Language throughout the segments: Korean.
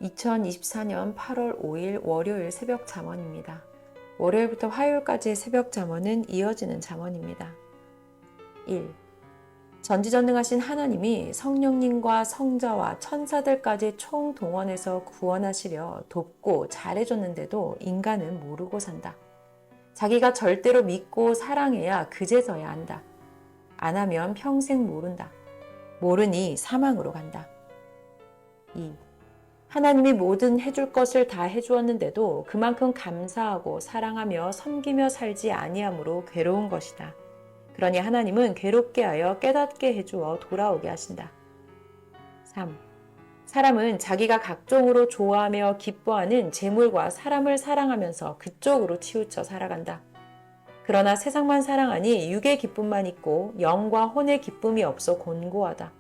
2024년 8월 5일 월요일 새벽 잠언입니다. 월요일부터 화요일까지의 새벽 잠언은 이어지는 잠언입니다. 1. 전지전능하신 하나님이 성령님과 성자와 천사들까지 총동원해서 구원하시려 돕고 잘해줬는데도 인간은 모르고 산다. 자기가 절대로 믿고 사랑해야 그제서야 안다. 안 하면 평생 모른다. 모르니 사망으로 간다. 2. 하나님이 뭐든 해줄 것을 다 해주었는데도 그만큼 감사하고 사랑하며 섬기며 살지 아니함으로 괴로운 것이다. 그러니 하나님은 괴롭게 하여 깨닫게 해주어 돌아오게 하신다. 3. 사람은 자기가 각종으로 좋아하며 기뻐하는 재물과 사람을 사랑하면서 그쪽으로 치우쳐 살아간다. 그러나 세상만 사랑하니 육의 기쁨만 있고 영과 혼의 기쁨이 없어 곤고하다.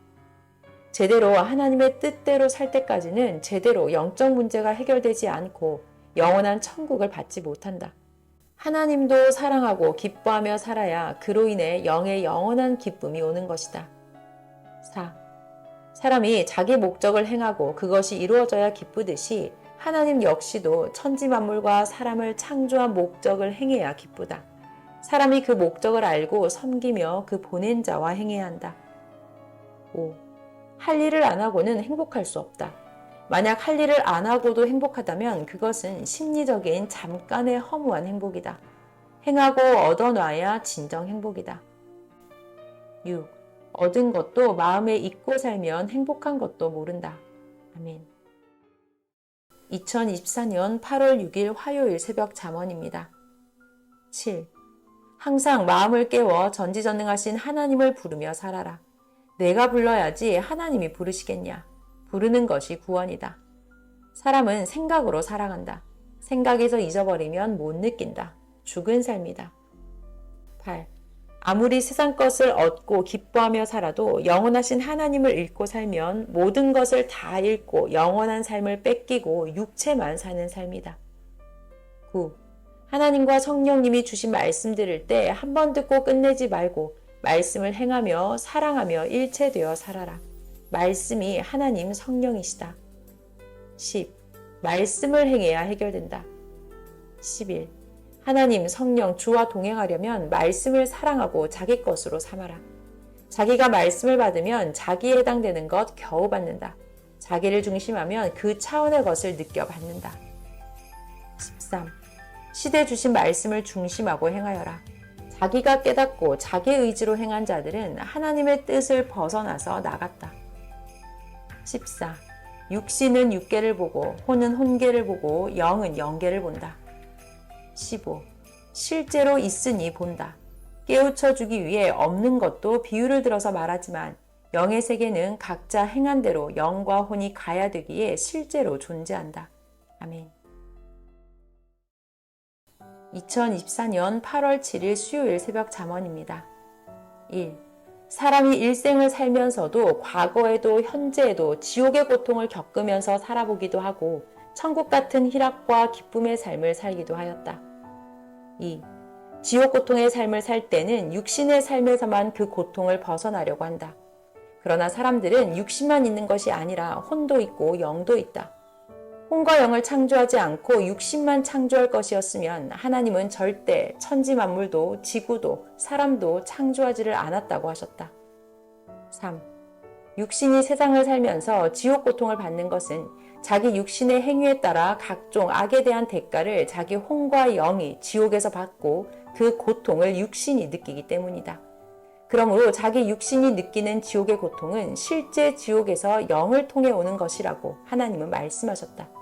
제대로 하나님의 뜻대로 살 때까지는 제대로 영적 문제가 해결되지 않고 영원한 천국을 받지 못한다. 하나님도 사랑하고 기뻐하며 살아야 그로 인해 영의 영원한 기쁨이 오는 것이다. 4. 사람이 자기 목적을 행하고 그것이 이루어져야 기쁘듯이 하나님 역시도 천지만물과 사람을 창조한 목적을 행해야 기쁘다. 사람이 그 목적을 알고 섬기며 그 보낸 자와 행해야 한다. 5. 할 일을 안 하고는 행복할 수 없다. 만약 할 일을 안 하고도 행복하다면 그것은 심리적인 잠깐의 허무한 행복이다. 행하고 얻어놔야 진정 행복이다. 6. 얻은 것도 마음에 잊고 살면 행복한 것도 모른다. 아멘. 2024년 8월 6일 화요일 새벽 잠언입니다. 7. 항상 마음을 깨워 전지전능하신 하나님을 부르며 살아라. 내가 불러야지 하나님이 부르시겠냐. 부르는 것이 구원이다. 사람은 생각으로 살아간다. 생각에서 잊어버리면 못 느낀다. 죽은 삶이다. 8. 아무리 세상 것을 얻고 기뻐하며 살아도 영원하신 하나님을 잃고 살면 모든 것을 다 잃고 영원한 삶을 뺏기고 육체만 사는 삶이다. 9. 하나님과 성령님이 주신 말씀 들을 때 한 번 듣고 끝내지 말고 말씀을 행하며 사랑하며 일체되어 살아라. 말씀이 하나님 성령이시다. 10. 말씀을 행해야 해결된다. 11. 하나님 성령 주와 동행하려면 말씀을 사랑하고 자기 것으로 삼아라. 자기가 말씀을 받으면 자기에 해당되는 것 겨우 받는다. 자기를 중심하면 그 차원의 것을 느껴 받는다. 13. 시대 주신 말씀을 중심하고 행하여라. 자기가 깨닫고 자기 의지로 행한 자들은 하나님의 뜻을 벗어나서 나갔다. 14. 육신은 육계를 보고 혼은 혼계를 보고 영은 영계를 본다. 15. 실제로 있으니 본다. 깨우쳐 주기 위해 없는 것도 비유를 들어서 말하지만 영의 세계는 각자 행한 대로 영과 혼이 가야 되기에 실제로 존재한다. 아멘. 2024년 8월 7일 수요일 새벽 잠언입니다. 1. 사람이 일생을 살면서도 과거에도 현재에도 지옥의 고통을 겪으면서 살아보기도 하고 천국 같은 희락과 기쁨의 삶을 살기도 하였다. 2. 지옥 고통의 삶을 살 때는 육신의 삶에서만 그 고통을 벗어나려고 한다. 그러나 사람들은 육신만 있는 것이 아니라 혼도 있고 영도 있다. 혼과 영을 창조하지 않고 육신만 창조할 것이었으면 하나님은 절대 천지 만물도 지구도 사람도 창조하지를 않았다고 하셨다. 3. 육신이 세상을 살면서 지옥 고통을 받는 것은 자기 육신의 행위에 따라 각종 악에 대한 대가를 자기 혼과 영이 지옥에서 받고 그 고통을 육신이 느끼기 때문이다. 그러므로 자기 육신이 느끼는 지옥의 고통은 실제 지옥에서 영을 통해 오는 것이라고 하나님은 말씀하셨다.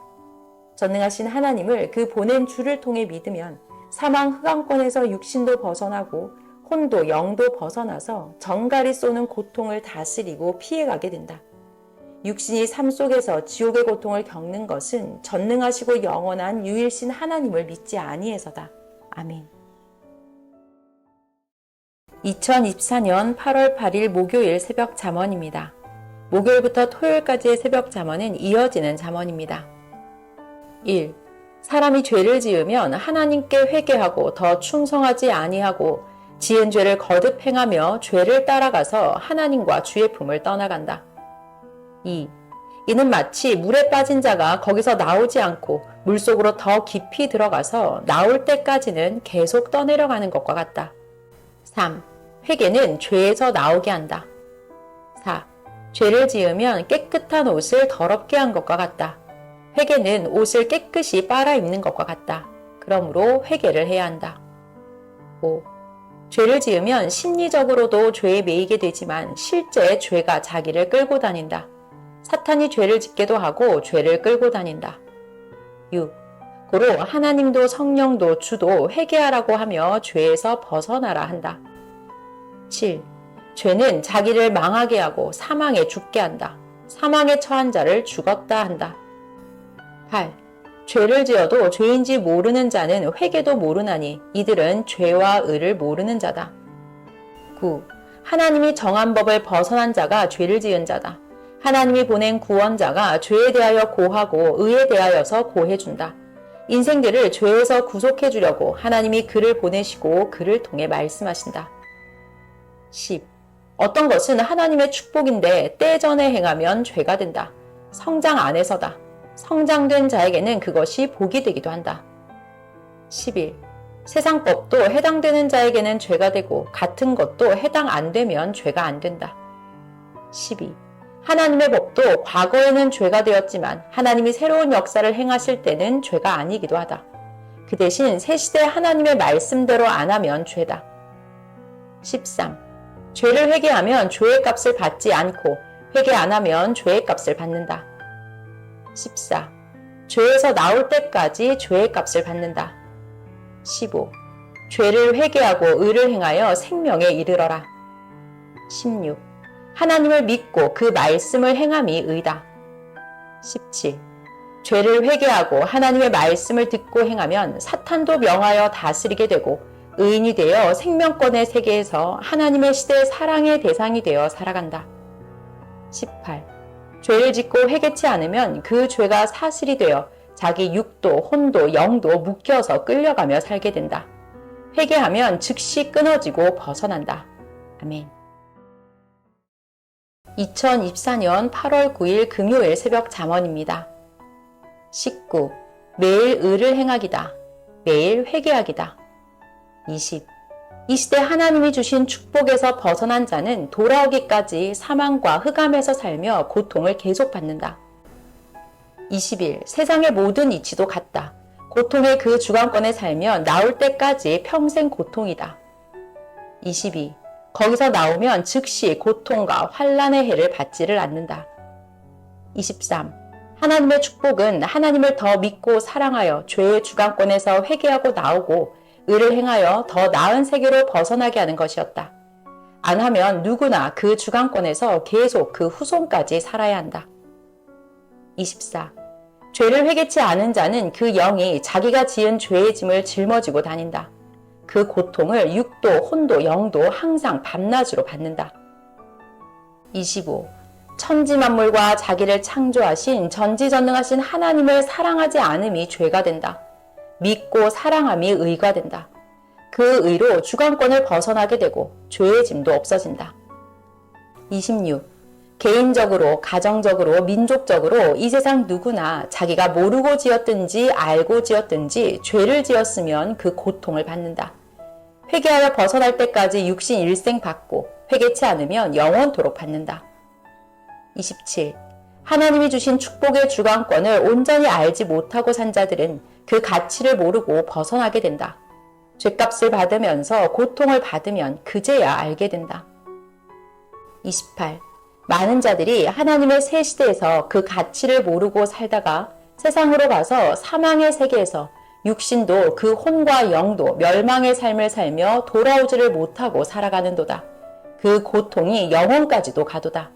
전능하신 하나님을 그 보낸 주를 통해 믿으면 사망 흑암권에서 육신도 벗어나고 혼도 영도 벗어나서 정갈이 쏘는 고통을 다스리고 피해가게 된다. 육신이 삶 속에서 지옥의 고통을 겪는 것은 전능하시고 영원한 유일신 하나님을 믿지 아니해서다. 아멘. 2024년 8월 8일 목요일 새벽 잠언입니다. 목요일부터 토요일까지의 새벽 잠언은 이어지는 잠언입니다. 1. 사람이 죄를 지으면 하나님께 회개하고 더 충성하지 아니하고 지은 죄를 거듭 행하며 죄를 따라가서 하나님과 주의 품을 떠나간다. 2. 이는 마치 물에 빠진 자가 거기서 나오지 않고 물속으로 더 깊이 들어가서 나올 때까지는 계속 떠내려가는 것과 같다. 3. 회개는 죄에서 나오게 한다. 4. 죄를 지으면 깨끗한 옷을 더럽게 한 것과 같다. 회개는 옷을 깨끗이 빨아 입는 것과 같다. 그러므로 회개를 해야 한다. 5. 죄를 지으면 심리적으로도 죄에 매이게 되지만 실제 죄가 자기를 끌고 다닌다. 사탄이 죄를 짓게도 하고 죄를 끌고 다닌다. 6. 고로 하나님도 성령도 주도 회개하라고 하며 죄에서 벗어나라 한다. 7. 죄는 자기를 망하게 하고 사망에 죽게 한다. 사망에 처한 자를 죽었다 한다. 8. 죄를 지어도 죄인지 모르는 자는 회개도 모르나니 이들은 죄와 의를 모르는 자다. 9. 하나님이 정한 법을 벗어난 자가 죄를 지은 자다. 하나님이 보낸 구원자가 죄에 대하여 고하고 의에 대하여서 고해준다. 인생들을 죄에서 구속해 주려고 하나님이 그를 보내시고 그를 통해 말씀하신다. 10. 어떤 것은 하나님의 축복인데 때 전에 행하면 죄가 된다. 성장 안에서다. 성장된 자에게는 그것이 복이 되기도 한다. 11. 세상 법도 해당되는 자에게는 죄가 되고 같은 것도 해당 안 되면 죄가 안 된다. 12. 하나님의 법도 과거에는 죄가 되었지만 하나님이 새로운 역사를 행하실 때는 죄가 아니기도 하다. 그 대신 새 시대 하나님의 말씀대로 안 하면 죄다. 13. 죄를 회개하면 죄의 값을 받지 않고 회개 안 하면 죄의 값을 받는다. 14. 죄에서 나올 때까지 죄의 값을 받는다. 15. 죄를 회개하고 의를 행하여 생명에 이르러라. 16. 하나님을 믿고 그 말씀을 행함이 의다. 17. 죄를 회개하고 하나님의 말씀을 듣고 행하면 사탄도 명하여 다스리게 되고 의인이 되어 생명권의 세계에서 하나님의 시대 사랑의 대상이 되어 살아간다. 18. 죄를 짓고 회개치 않으면 그 죄가 사실이 되어 자기 육도, 혼도, 영도 묶여서 끌려가며 살게 된다. 회개하면 즉시 끊어지고 벗어난다. 아멘. 2024년 8월 9일 금요일 새벽 잠언입니다. 19. 매일 의를 행하기다. 매일 회개하기다. 20. 이 시대 하나님이 주신 축복에서 벗어난 자는 돌아오기까지 사망과 흑암에서 살며 고통을 계속받는다. 21. 세상의 모든 이치도 같다. 고통의 그 주관권에 살면 나올 때까지 평생 고통이다. 22. 거기서 나오면 즉시 고통과 환난의 해를 받지를 않는다. 23. 하나님의 축복은 하나님을 더 믿고 사랑하여 죄의 주관권에서 회개하고 나오고 의를 행하여 더 나은 세계로 벗어나게 하는 것이었다. 안 하면 누구나 그 주관권에서 계속 그 후손까지 살아야 한다. 24. 죄를 회개치 않은 자는 그 영이 자기가 지은 죄의 짐을 짊어지고 다닌다. 그 고통을 육도, 혼도, 영도 항상 밤낮으로 받는다. 25. 천지만물과 자기를 창조하신 전지전능하신 하나님을 사랑하지 않음이 죄가 된다. 믿고 사랑함이 의가 된다. 그 의로 주관권을 벗어나게 되고 죄의 짐도 없어진다. 26. 개인적으로, 가정적으로, 민족적으로 이 세상 누구나 자기가 모르고 지었든지 알고 지었든지 죄를 지었으면 그 고통을 받는다. 회개하여 벗어날 때까지 육신 일생 받고 회개치 않으면 영원토록 받는다. 27. 하나님이 주신 축복의 주관권을 온전히 알지 못하고 산 자들은 그 가치를 모르고 벗어나게 된다. 죗값을 받으면서 고통을 받으면 그제야 알게 된다. 28. 많은 자들이 하나님의 새 시대에서 그 가치를 모르고 살다가 세상으로 가서 사망의 세계에서 육신도 그 혼과 영도 멸망의 삶을 살며 돌아오지를 못하고 살아가는도다. 그 고통이 영혼까지도 가도다.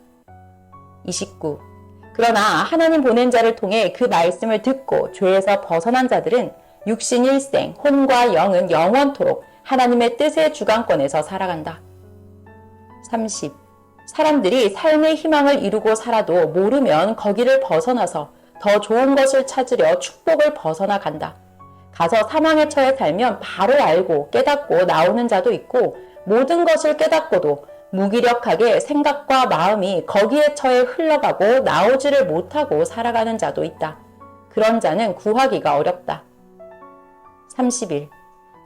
29. 그러나 하나님 보낸 자를 통해 그 말씀을 듣고 죄에서 벗어난 자들은 육신 일생, 혼과 영은 영원토록 하나님의 뜻의 주관권에서 살아간다. 30. 사람들이 삶의 희망을 이루고 살아도 모르면 거기를 벗어나서 더 좋은 것을 찾으려 축복을 벗어나 간다. 가서 사망에 처해 살면 바로 알고 깨닫고 나오는 자도 있고 모든 것을 깨닫고도 무기력하게 생각과 마음이 거기에 처해 흘러가고 나오지를 못하고 살아가는 자도 있다. 그런 자는 구하기가 어렵다. 30일.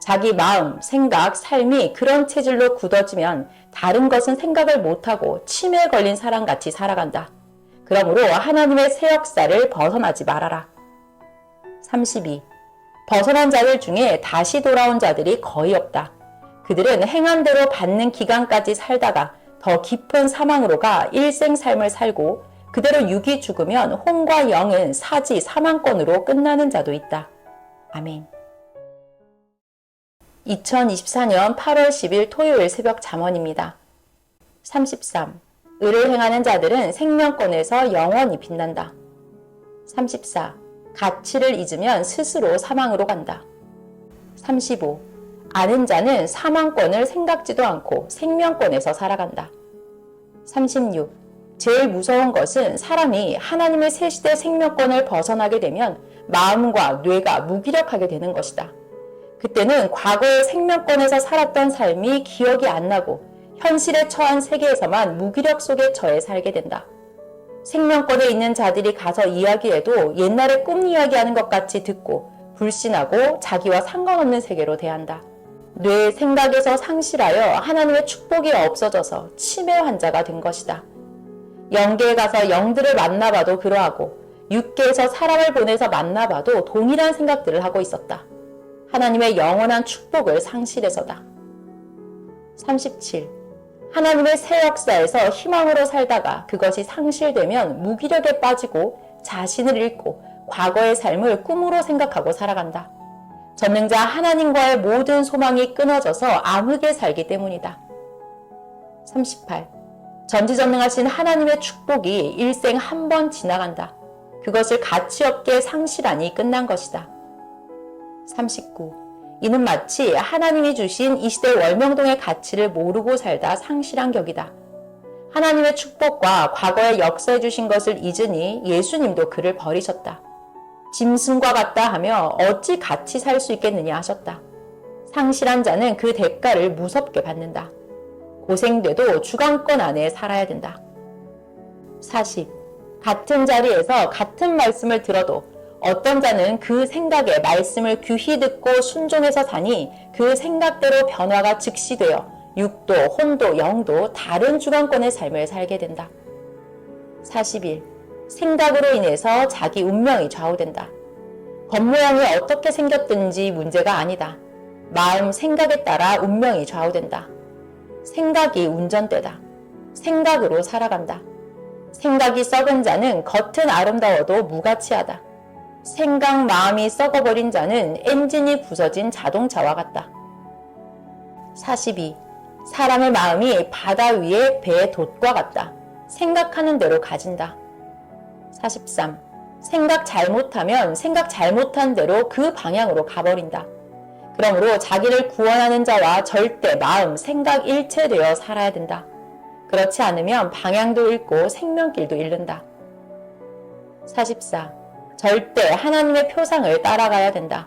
자기 마음, 생각, 삶이 그런 체질로 굳어지면 다른 것은 생각을 못하고 치매에 걸린 사람같이 살아간다. 그러므로 하나님의 새 역사를 벗어나지 말아라. 32. 벗어난 자들 중에 다시 돌아온 자들이 거의 없다. 그들은 행한 대로 받는 기간까지 살다가 더 깊은 사망으로 가 일생 삶을 살고 그대로 육이 죽으면 혼과 영은 사지 사망권으로 끝나는 자도 있다. 아멘. 2024년 8월 10일 토요일 새벽 잠언입니다. 33. 의를 행하는 자들은 생명권에서 영원히 빛난다. 34. 가치를 잊으면 스스로 사망으로 간다. 35. 아는 자는 사망권을 생각지도 않고 생명권에서 살아간다. 36. 제일 무서운 것은 사람이 하나님의 새 시대 생명권을 벗어나게 되면 마음과 뇌가 무기력하게 되는 것이다. 그때는 과거의 생명권에서 살았던 삶이 기억이 안 나고 현실에 처한 세계에서만 무기력 속에 처해 살게 된다. 생명권에 있는 자들이 가서 이야기해도 옛날에 꿈 이야기하는 것 같이 듣고 불신하고 자기와 상관없는 세계로 대한다. 뇌의 생각에서 상실하여 하나님의 축복이 없어져서 치매 환자가 된 것이다. 영계에 가서 영들을 만나봐도 그러하고 육계에서 사람을 보내서 만나봐도 동일한 생각들을 하고 있었다. 하나님의 영원한 축복을 상실해서다. 37. 하나님의 새 역사에서 희망으로 살다가 그것이 상실되면 무기력에 빠지고 자신을 잃고 과거의 삶을 꿈으로 생각하고 살아간다. 전능자 하나님과의 모든 소망이 끊어져서 암흑에 살기 때문이다. 38. 전지전능하신 하나님의 축복이 일생 한 번 지나간다. 그것을 가치없게 상실하니 끝난 것이다. 39. 이는 마치 하나님이 주신 이 시대 월명동의 가치를 모르고 살다 상실한 격이다. 하나님의 축복과 과거에 역사해 주신 것을 잊으니 예수님도 그를 버리셨다. 짐승과 같다 하며 어찌 같이 살 수 있겠느냐 하셨다. 상실한 자는 그 대가를 무섭게 받는다. 고생돼도 주관권 안에 살아야 된다. 40. 같은 자리에서 같은 말씀을 들어도 어떤 자는 그 생각에 말씀을 귀히 듣고 순종해서 사니 그 생각대로 변화가 즉시되어 육도, 혼도, 영도 다른 주관권의 삶을 살게 된다. 41. 생각으로 인해서 자기 운명이 좌우된다. 겉모양이 어떻게 생겼든지 문제가 아니다. 마음, 생각에 따라 운명이 좌우된다. 생각이 운전대다. 생각으로 살아간다. 생각이 썩은 자는 겉은 아름다워도 무가치하다. 생각, 마음이 썩어버린 자는 엔진이 부서진 자동차와 같다. 42. 사람의 마음이 바다 위의 배의 돛과 같다. 생각하는 대로 가진다. 43. 생각 잘못하면 생각 잘못한 대로 그 방향으로 가버린다. 그러므로 자기를 구원하는 자와 절대 마음, 생각 일체되어 살아야 된다. 그렇지 않으면 방향도 잃고 생명길도 잃는다. 44. 절대 하나님의 표상을 따라가야 된다.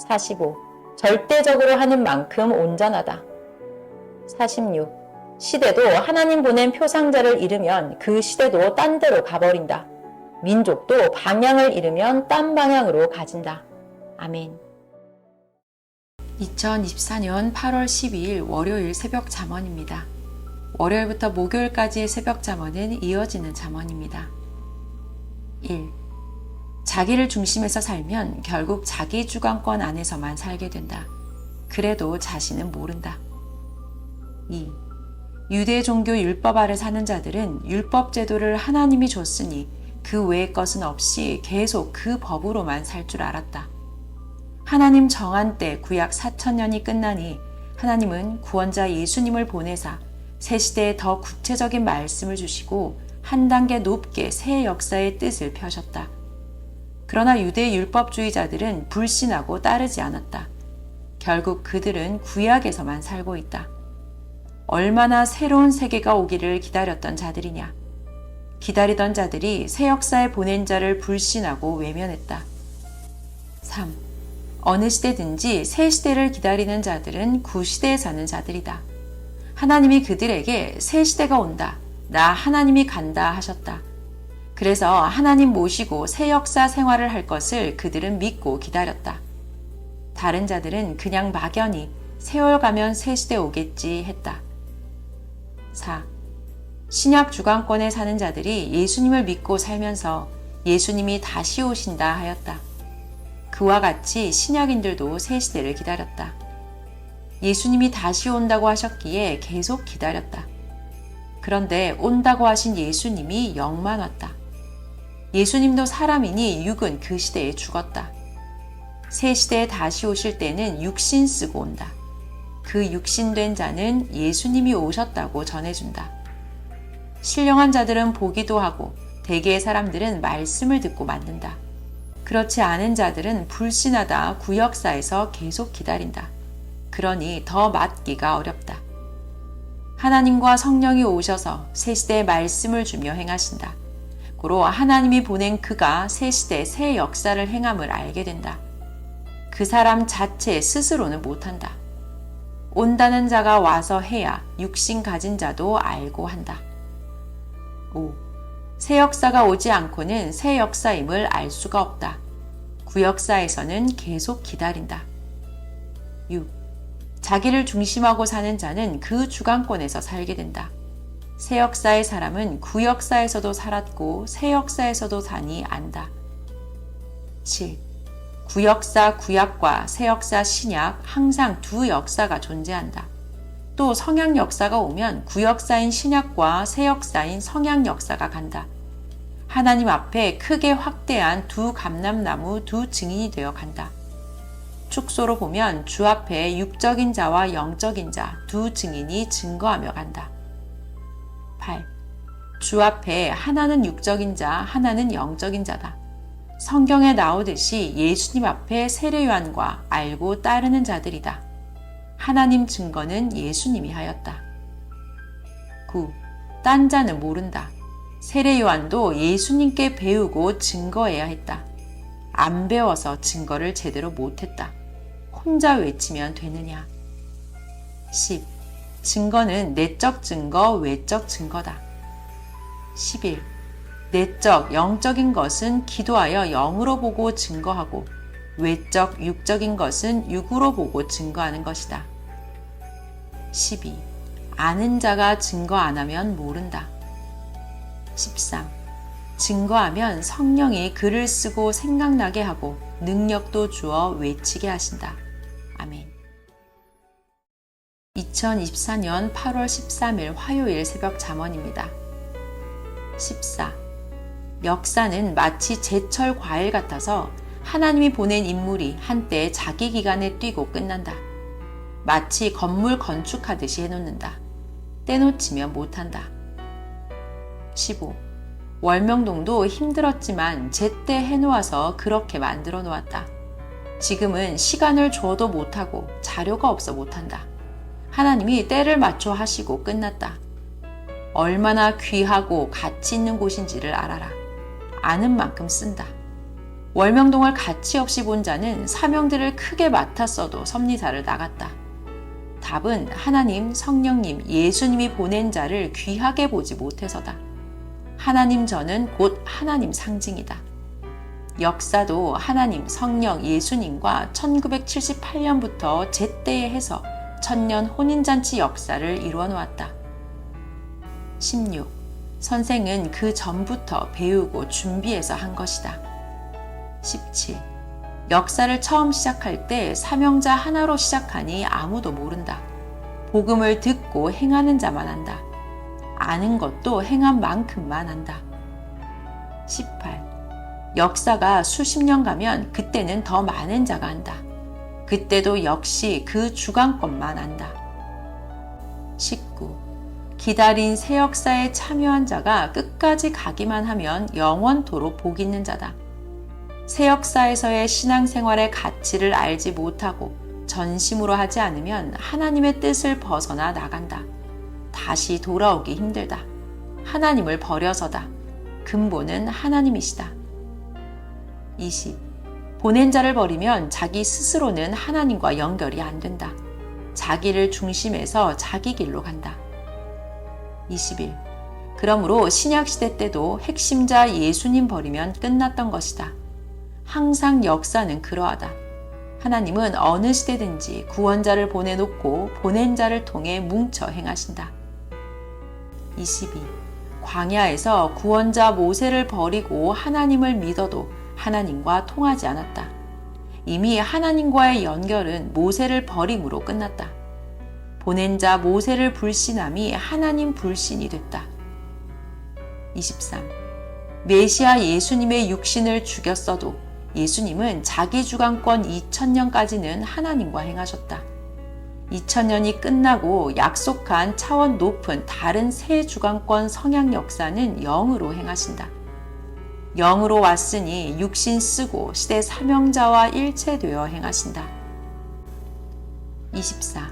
45. 절대적으로 하는 만큼 온전하다. 46. 시대도 하나님 보낸 표상자를 잃으면 그 시대도 딴 데로 가버린다. 민족도 방향을 잃으면 딴 방향으로 가진다. 아멘. 2024년 8월 12일 월요일 새벽 잠언입니다. 월요일부터 목요일까지의 새벽 잠언은 이어지는 잠언입니다. 1. 자기를 중심에서 살면 결국 자기 주관권 안에서만 살게 된다. 그래도 자신은 모른다. 2. 유대 종교 율법 아래 사는 자들은 율법 제도를 하나님이 줬으니 그 외의 것은 없이 계속 그 법으로만 살 줄 알았다. 하나님 정한 때 구약 4000년이 끝나니 하나님은 구원자 예수님을 보내사 새 시대에 더 구체적인 말씀을 주시고 한 단계 높게 새 역사의 뜻을 펴셨다. 그러나 유대 율법주의자들은 불신하고 따르지 않았다. 결국 그들은 구약에서만 살고 있다. 얼마나 새로운 세계가 오기를 기다렸던 자들이냐. 기다리던 자들이 새 역사에 보낸 자를 불신하고 외면했다. 3. 어느 시대든지 새 시대를 기다리는 자들은 구시대에 사는 자들이다. 하나님이 그들에게 새 시대가 온다. 나 하나님이 간다 하셨다. 그래서 하나님 모시고 새 역사 생활을 할 것을 그들은 믿고 기다렸다. 다른 자들은 그냥 막연히 세월 가면 새 시대 오겠지 했다. 4. 신약 주관권에 사는 자들이 예수님을 믿고 살면서 예수님이 다시 오신다 하였다. 그와 같이 신약인들도 새 시대를 기다렸다. 예수님이 다시 온다고 하셨기에 계속 기다렸다. 그런데 온다고 하신 예수님이 영만 왔다. 예수님도 사람이니 육은 그 시대에 죽었다. 새 시대에 다시 오실 때는 육신 쓰고 온다. 그 육신된 자는 예수님이 오셨다고 전해준다. 신령한 자들은 보기도 하고 대개의 사람들은 말씀을 듣고 만든다. 그렇지 않은 자들은 불신하다 구역사에서 계속 기다린다. 그러니 더 맞기가 어렵다. 하나님과 성령이 오셔서 새 시대의 말씀을 주며 행하신다. 고로 하나님이 보낸 그가 새 시대 새 역사를 행함을 알게 된다. 그 사람 자체 스스로는 못한다. 온다는 자가 와서 해야 육신 가진 자도 알고 한다. 5. 새 역사가 오지 않고는 새 역사임을 알 수가 없다. 구역사에서는 계속 기다린다. 6. 자기를 중심하고 사는 자는 그 주관권에서 살게 된다. 새 역사의 사람은 구역사에서도 살았고 새 역사에서도 사니 안다. 7. 구역사 구약과 새 역사 신약 항상 두 역사가 존재한다. 또 성약 역사가 오면 구역사인 신약과 새 역사인 성약 역사가 간다. 하나님 앞에 크게 확대한 두 감람나무 두 증인이 되어 간다. 축소로 보면 주 앞에 육적인 자와 영적인 자 두 증인이 증거하며 간다. 8. 주 앞에 하나는 육적인 자, 하나는 영적인 자다. 성경에 나오듯이 예수님 앞에 세례요한과 알고 따르는 자들이다. 하나님 증거는 예수님이 하였다. 9. 딴 자는 모른다. 세례요한도 예수님께 배우고 증거해야 했다. 안 배워서 증거를 제대로 못했다. 혼자 외치면 되느냐. 10. 증거는 내적 증거, 외적 증거다. 11. 내적, 영적인 것은 기도하여 영으로 보고 증거하고 외적, 육적인 것은 육으로 보고 증거하는 것이다. 12. 아는 자가 증거 안 하면 모른다. 13. 증거하면 성령이 글을 쓰고 생각나게 하고 능력도 주어 외치게 하신다. 아멘. 2024년 8월 13일 화요일 새벽 잠언입니다. 14. 역사는 마치 제철 과일 같아서 하나님이 보낸 인물이 한때 자기 기간에 뛰고 끝난다. 마치 건물 건축하듯이 해놓는다. 떼놓치면 못한다. 15. 월명동도 힘들었지만 제때 해놓아서 그렇게 만들어 놓았다. 지금은 시간을 줘도 못하고 자료가 없어 못한다. 하나님이 때를 맞춰 하시고 끝났다. 얼마나 귀하고 가치 있는 곳인지를 알아라. 아는 만큼 쓴다. 월명동을 가치 없이 본 자는 사명들을 크게 맡았어도 섭리사를 나갔다. 답은 하나님, 성령님, 예수님이 보낸 자를 귀하게 보지 못해서다. 하나님 전은 곧 하나님 상징이다. 역사도 하나님, 성령, 예수님과 1978년부터 제때에 해서 천년 혼인잔치 역사를 이루어 놓았다. 16. 선생은 그 전부터 배우고 준비해서 한 것이다. 17. 역사를 처음 시작할 때 사명자 하나로 시작하니 아무도 모른다. 복음을 듣고 행하는 자만 안다. 아는 것도 행한 만큼만 안다. 18. 역사가 수십 년 가면 그때는 더 많은 자가 안다. 그때도 역시 그 주관권만 안다. 19. 기다린 새 역사에 참여한 자가 끝까지 가기만 하면 영원토록 복 있는 자다. 새 역사에서의 신앙생활의 가치를 알지 못하고 전심으로 하지 않으면 하나님의 뜻을 벗어나 나간다. 다시 돌아오기 힘들다. 하나님을 버려서다. 근본은 하나님이시다. 20. 보낸 자를 버리면 자기 스스로는 하나님과 연결이 안 된다. 자기를 중심해서 자기 길로 간다. 21. 그러므로 신약시대 때도 핵심자 예수님 버리면 끝났던 것이다. 항상 역사는 그러하다. 하나님은 어느 시대든지 구원자를 보내놓고 보낸 자를 통해 뭉쳐 행하신다. 22. 광야에서 구원자 모세를 버리고 하나님을 믿어도 하나님과 통하지 않았다. 이미 하나님과의 연결은 모세를 버림으로 끝났다. 보낸 자 모세를 불신함이 하나님 불신이 됐다. 23. 메시아 예수님의 육신을 죽였어도 예수님은 자기 주관권 2000년까지는 하나님과 행하셨다. 2000년이 끝나고 약속한 차원 높은 다른 새 주관권 성약 역사는 영으로 행하신다. 영으로 왔으니 육신 쓰고 시대 사명자와 일체되어 행하신다. 24.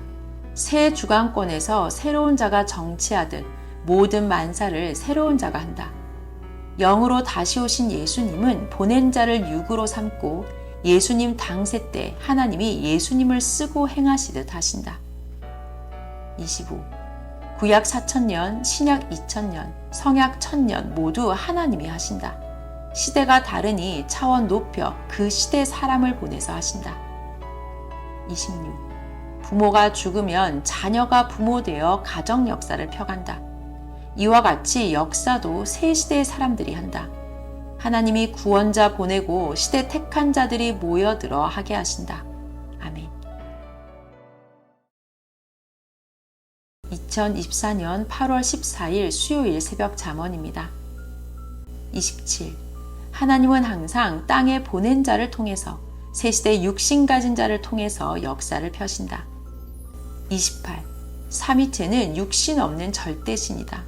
새 주관권에서 새로운 자가 정치하듯 모든 만사를 새로운 자가 한다. 영으로 다시 오신 예수님은 보낸 자를 육으로 삼고 예수님 당세 때 하나님이 예수님을 쓰고 행하시듯 하신다. 25. 구약 4000년, 신약 2000년, 성약 1000년 모두 하나님이 하신다. 시대가 다르니 차원 높여 그 시대 사람을 보내서 하신다. 26. 부모가 죽으면 자녀가 부모되어 가정 역사를 펴간다. 이와 같이 역사도 새 시대의 사람들이 한다. 하나님이 구원자 보내고 시대 택한 자들이 모여들어 하게 하신다. 아멘. 2024년 8월 14일 수요일 새벽 잠언입니다. 27. 하나님은 항상 땅에 보낸 자를 통해서 새 시대 육신 가진 자를 통해서 역사를 펴신다. 28. 삼위체는 육신 없는 절대신이다.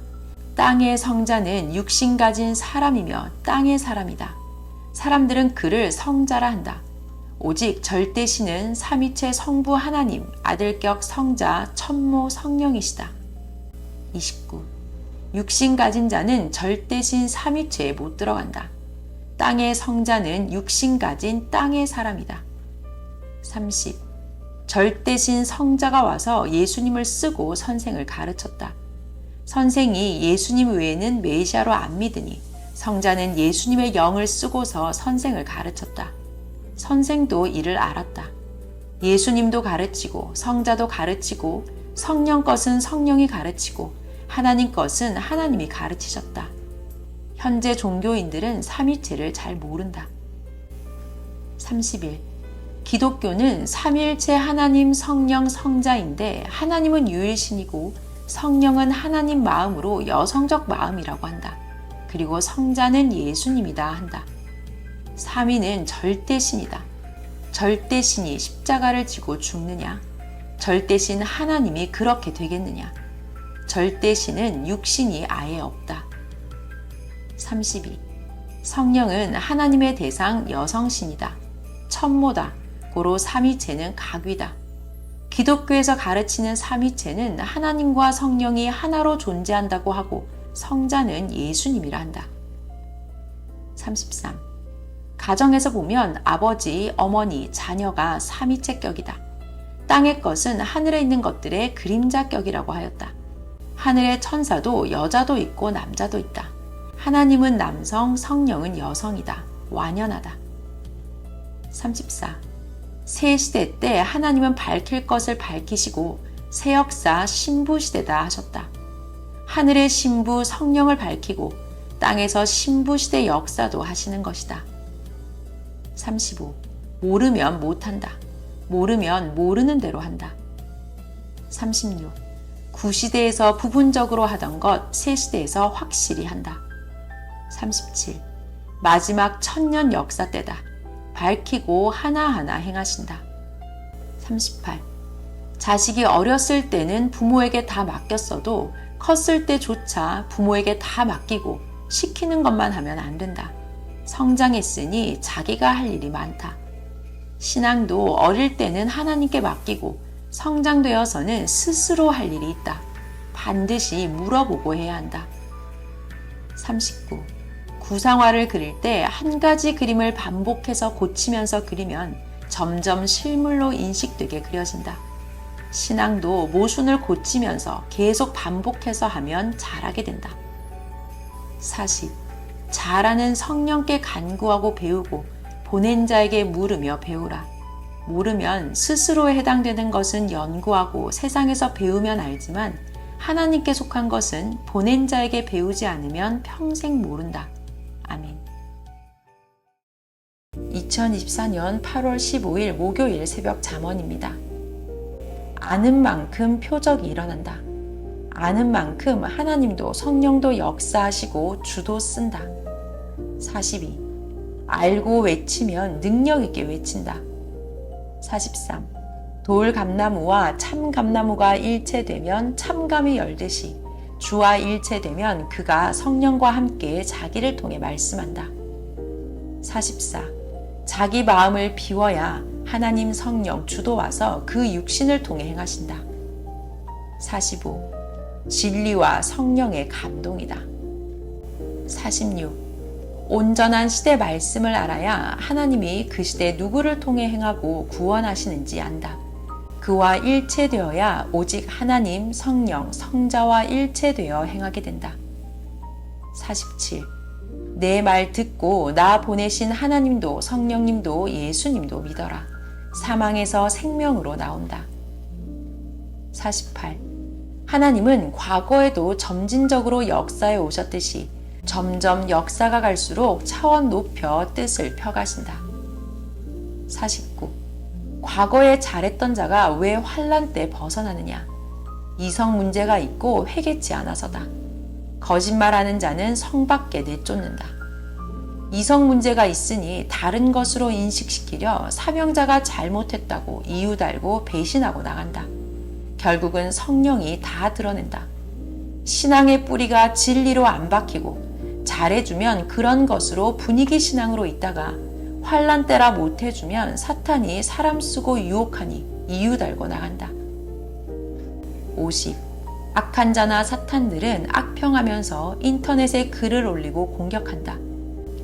땅의 성자는 육신 가진 사람이며 땅의 사람이다. 사람들은 그를 성자라 한다. 오직 절대신은 삼위체 성부 하나님, 아들격 성자, 천모 성령이시다. 29. 육신 가진 자는 절대신 삼위체에 못 들어간다. 땅의 성자는 육신 가진 땅의 사람이다. 30. 절대신 성자가 와서 예수님을 쓰고 선생을 가르쳤다. 선생이 예수님 외에는 메시아로 안 믿으니 성자는 예수님의 영을 쓰고서 선생을 가르쳤다. 선생도 이를 알았다. 예수님도 가르치고 성자도 가르치고 성령 것은 성령이 가르치고 하나님 것은 하나님이 가르치셨다. 현재 종교인들은 삼위체를 잘 모른다. 31. 기독교는 삼위일체 하나님 성령 성자인데 하나님은 유일신이고 성령은 하나님 마음으로 여성적 마음이라고 한다. 그리고 성자는 예수님이다 한다. 삼위는 절대신이다. 절대신이 십자가를 지고 죽느냐? 절대신 하나님이 그렇게 되겠느냐? 절대신은 육신이 아예 없다. 32. 성령은 하나님의 대상 여성신이다. 천모다. 고로 삼위체는 각위다. 기독교에서 가르치는 삼위체는 하나님과 성령이 하나로 존재한다고 하고 성자는 예수님이라 한다. 33. 가정에서 보면 아버지, 어머니, 자녀가 삼위체격이다. 땅의 것은 하늘에 있는 것들의 그림자격이라고 하였다. 하늘의 천사도 여자도 있고 남자도 있다. 하나님은 남성, 성령은 여성이다. 완연하다. 34. 새 시대 때 하나님은 밝힐 것을 밝히시고 새 역사 신부시대다 하셨다. 하늘의 신부 성령을 밝히고 땅에서 신부시대 역사도 하시는 것이다. 35. 모르면 못한다. 모르면 모르는 대로 한다. 36. 구시대에서 부분적으로 하던 것 새 시대에서 확실히 한다. 37. 마지막 1000년 역사 때다. 밝히고 하나하나 행하신다. 38. 자식이 어렸을 때는 부모에게 다 맡겼어도 컸을 때조차 부모에게 다 맡기고 시키는 것만 하면 안 된다. 성장했으니 자기가 할 일이 많다. 신앙도 어릴 때는 하나님께 맡기고 성장되어서는 스스로 할 일이 있다. 반드시 물어보고 해야 한다. 39. 구상화를 그릴 때 한 가지 그림을 반복해서 고치면서 그리면 점점 실물로 인식되게 그려진다. 신앙도 모순을 고치면서 계속 반복해서 하면 잘하게 된다. 40. 잘하는 성령께 간구하고 배우고 보낸 자에게 물으며 배우라. 모르면 스스로에 해당되는 것은 연구하고 세상에서 배우면 알지만 하나님께 속한 것은 보낸 자에게 배우지 않으면 평생 모른다. 아멘. 2024년 8월 15일 목요일 새벽 잠언입니다. 아는 만큼 표적이 일어난다. 아는 만큼 하나님도 성령도 역사하시고 주도 쓴다. 42. 알고 외치면 능력 있게 외친다. 43. 돌감나무와 참감나무가 일체되면 참감이 열듯이 주와 일체되면 그가 성령과 함께 자기를 통해 말씀한다. 44. 자기 마음을 비워야 하나님 성령 주도 와서 그 육신을 통해 행하신다. 45. 진리와 성령의 감동이다. 46. 온전한 시대 말씀을 알아야 하나님이 그 시대 누구를 통해 행하고 구원하시는지 안다. 그와 일체되어야 오직 하나님, 성령, 성자와 일체되어 행하게 된다. 47. 내 말 듣고 나 보내신 하나님도 성령님도 예수님도 믿어라. 사망에서 생명으로 나온다. 48. 하나님은 과거에도 점진적으로 역사에 오셨듯이 점점 역사가 갈수록 차원 높여 뜻을 펴가신다. 49. 과거에 잘했던 자가 왜 환난 때 벗어나느냐? 이성 문제가 있고 회개치 않아서다. 거짓말하는 자는 성 밖에 내쫓는다. 이성 문제가 있으니 다른 것으로 인식시키려 사명자가 잘못했다고 이유 달고 배신하고 나간다. 결국은 성령이 다 드러낸다. 신앙의 뿌리가 진리로 안 박히고 잘해주면 그런 것으로 분위기 신앙으로 있다가 환난 때라 못해주면 사탄이 사람 쓰고 유혹하니 이유 달고 나간다. 50. 악한 자나 사탄들은 악평하면서 인터넷에 글을 올리고 공격한다.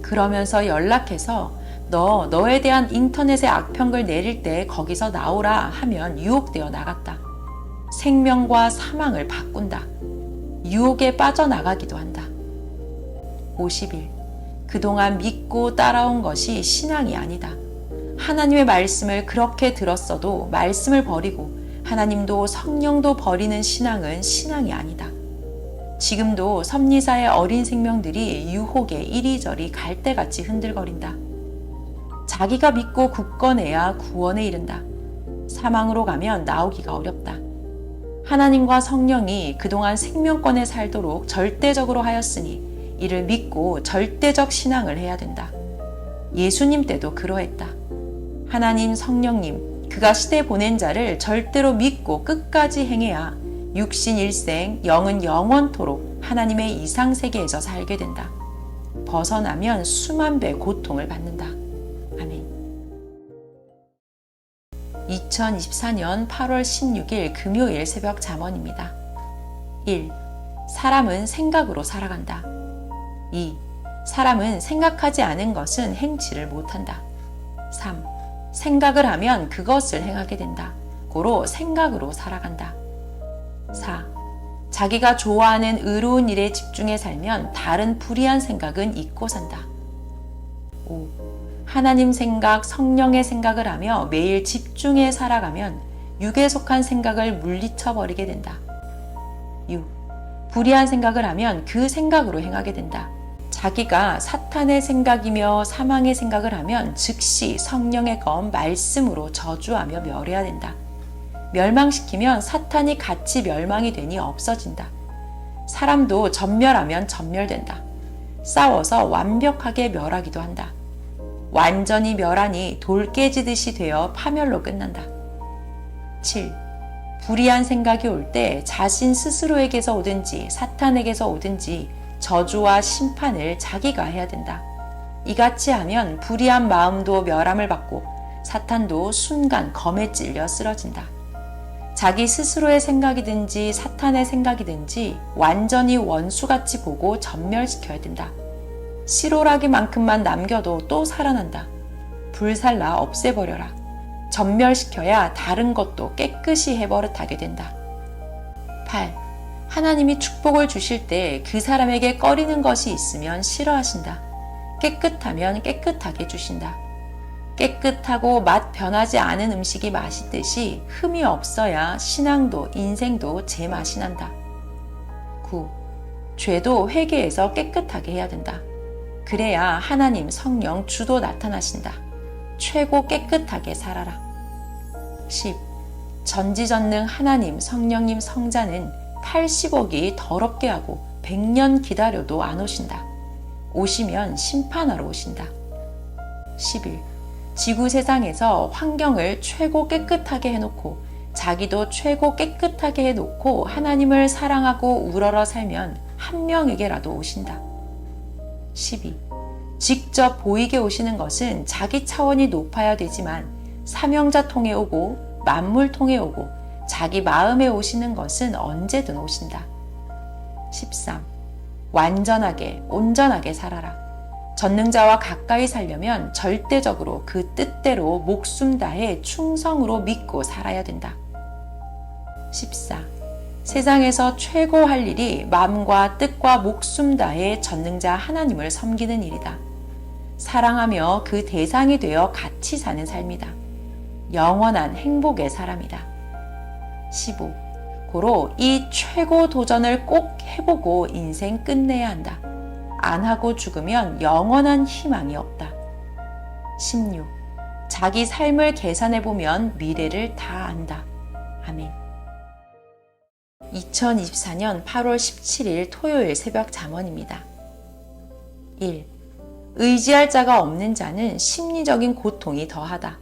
그러면서 연락해서 너에 대한 인터넷에 악평글 내릴 때 거기서 나오라 하면 유혹되어 나갔다. 생명과 사망을 바꾼다. 유혹에 빠져나가기도 한다. 51. 그동안 믿고 따라온 것이 신앙이 아니다. 하나님의 말씀을 그렇게 들었어도 말씀을 버리고 하나님도 성령도 버리는 신앙은 신앙이 아니다. 지금도 섭리사의 어린 생명들이 유혹에 이리저리 갈대같이 흔들거린다. 자기가 믿고 굳건해야 구원에 이른다. 사망으로 가면 나오기가 어렵다. 하나님과 성령이 그동안 생명권에 살도록 절대적으로 하였으니 이를 믿고 절대적 신앙을 해야 된다. 예수님 때도 그러했다. 하나님 성령님, 그가 시대 보낸 자를 절대로 믿고 끝까지 행해야 육신 일생, 영은 영원토록 하나님의 이상세계에서 살게 된다. 벗어나면 수만 배 고통을 받는다. 아멘. 2024년 8월 16일 금요일 새벽 잠언입니다. 1. 사람은 생각으로 살아간다. 2. 사람은 생각하지 않은 것은 행치를 못한다. 3. 생각을 하면 그것을 행하게 된다. 고로 생각으로 살아간다. 4. 자기가 좋아하는 의로운 일에 집중해 살면 다른 불의한 생각은 잊고 산다. 5. 하나님 생각, 성령의 생각을 하며 매일 집중해 살아가면 육에 속한 생각을 물리쳐 버리게 된다. 6. 불의한 생각을 하면 그 생각으로 행하게 된다. 자기가 사탄의 생각이며 사망의 생각을 하면 즉시 성령의 검 말씀으로 저주하며 멸해야 된다. 멸망시키면 사탄이 같이 멸망이 되니 없어진다. 사람도 전멸하면 전멸된다. 싸워서 완벽하게 멸하기도 한다. 완전히 멸하니 돌 깨지듯이 되어 파멸로 끝난다. 7. 불의한 생각이 올 때 자신 스스로에게서 오든지 사탄에게서 오든지 저주와 심판을 자기가 해야 된다. 이같이 하면 불의한 마음도 멸함을 받고 사탄도 순간 검에 찔려 쓰러진다. 자기 스스로의 생각이든지 사탄의 생각이든지 완전히 원수같이 보고 전멸시켜야 된다. 씨로라기만큼만 남겨도 또 살아난다. 불살라 없애버려라. 전멸시켜야 다른 것도 깨끗이 해버릇하게 된다. 8. 하나님이 축복을 주실 때 그 사람에게 꺼리는 것이 있으면 싫어하신다. 깨끗하면 깨끗하게 주신다. 깨끗하고 맛 변하지 않은 음식이 맛있듯이 흠이 없어야 신앙도 인생도 제맛이 난다. 9. 죄도 회개해서 깨끗하게 해야 된다. 그래야 하나님 성령 주도 나타나신다. 최고 깨끗하게 살아라. 10. 전지전능 하나님 성령님 성자는 80억이 더럽게 하고 100년 기다려도 안 오신다. 오시면 심판하러 오신다. 11. 지구 세상에서 환경을 최고 깨끗하게 해놓고 자기도 최고 깨끗하게 해놓고 하나님을 사랑하고 우러러 살면 한 명에게라도 오신다. 12. 직접 보이게 오시는 것은 자기 차원이 높아야 되지만 사명자 통해 오고 만물 통해 오고 자기 마음에 오시는 것은 언제든 오신다. 13. 완전하게 온전하게 살아라. 전능자와 가까이 살려면 절대적으로 그 뜻대로 목숨 다해 충성으로 믿고 살아야 된다. 14. 세상에서 최고 할 일이 마음과 뜻과 목숨 다해 전능자 하나님을 섬기는 일이다. 사랑하며 그 대상이 되어 같이 사는 삶이다. 영원한 행복의 사람이다. 15. 고로 이 최고 도전을 꼭 해보고 인생 끝내야 한다. 안 하고 죽으면 영원한 희망이 없다. 16. 자기 삶을 계산해보면 미래를 다 안다. 아멘. 2024년 8월 17일 토요일 새벽 잠언입니다. 1. 의지할 자가 없는 자는 심리적인 고통이 더하다.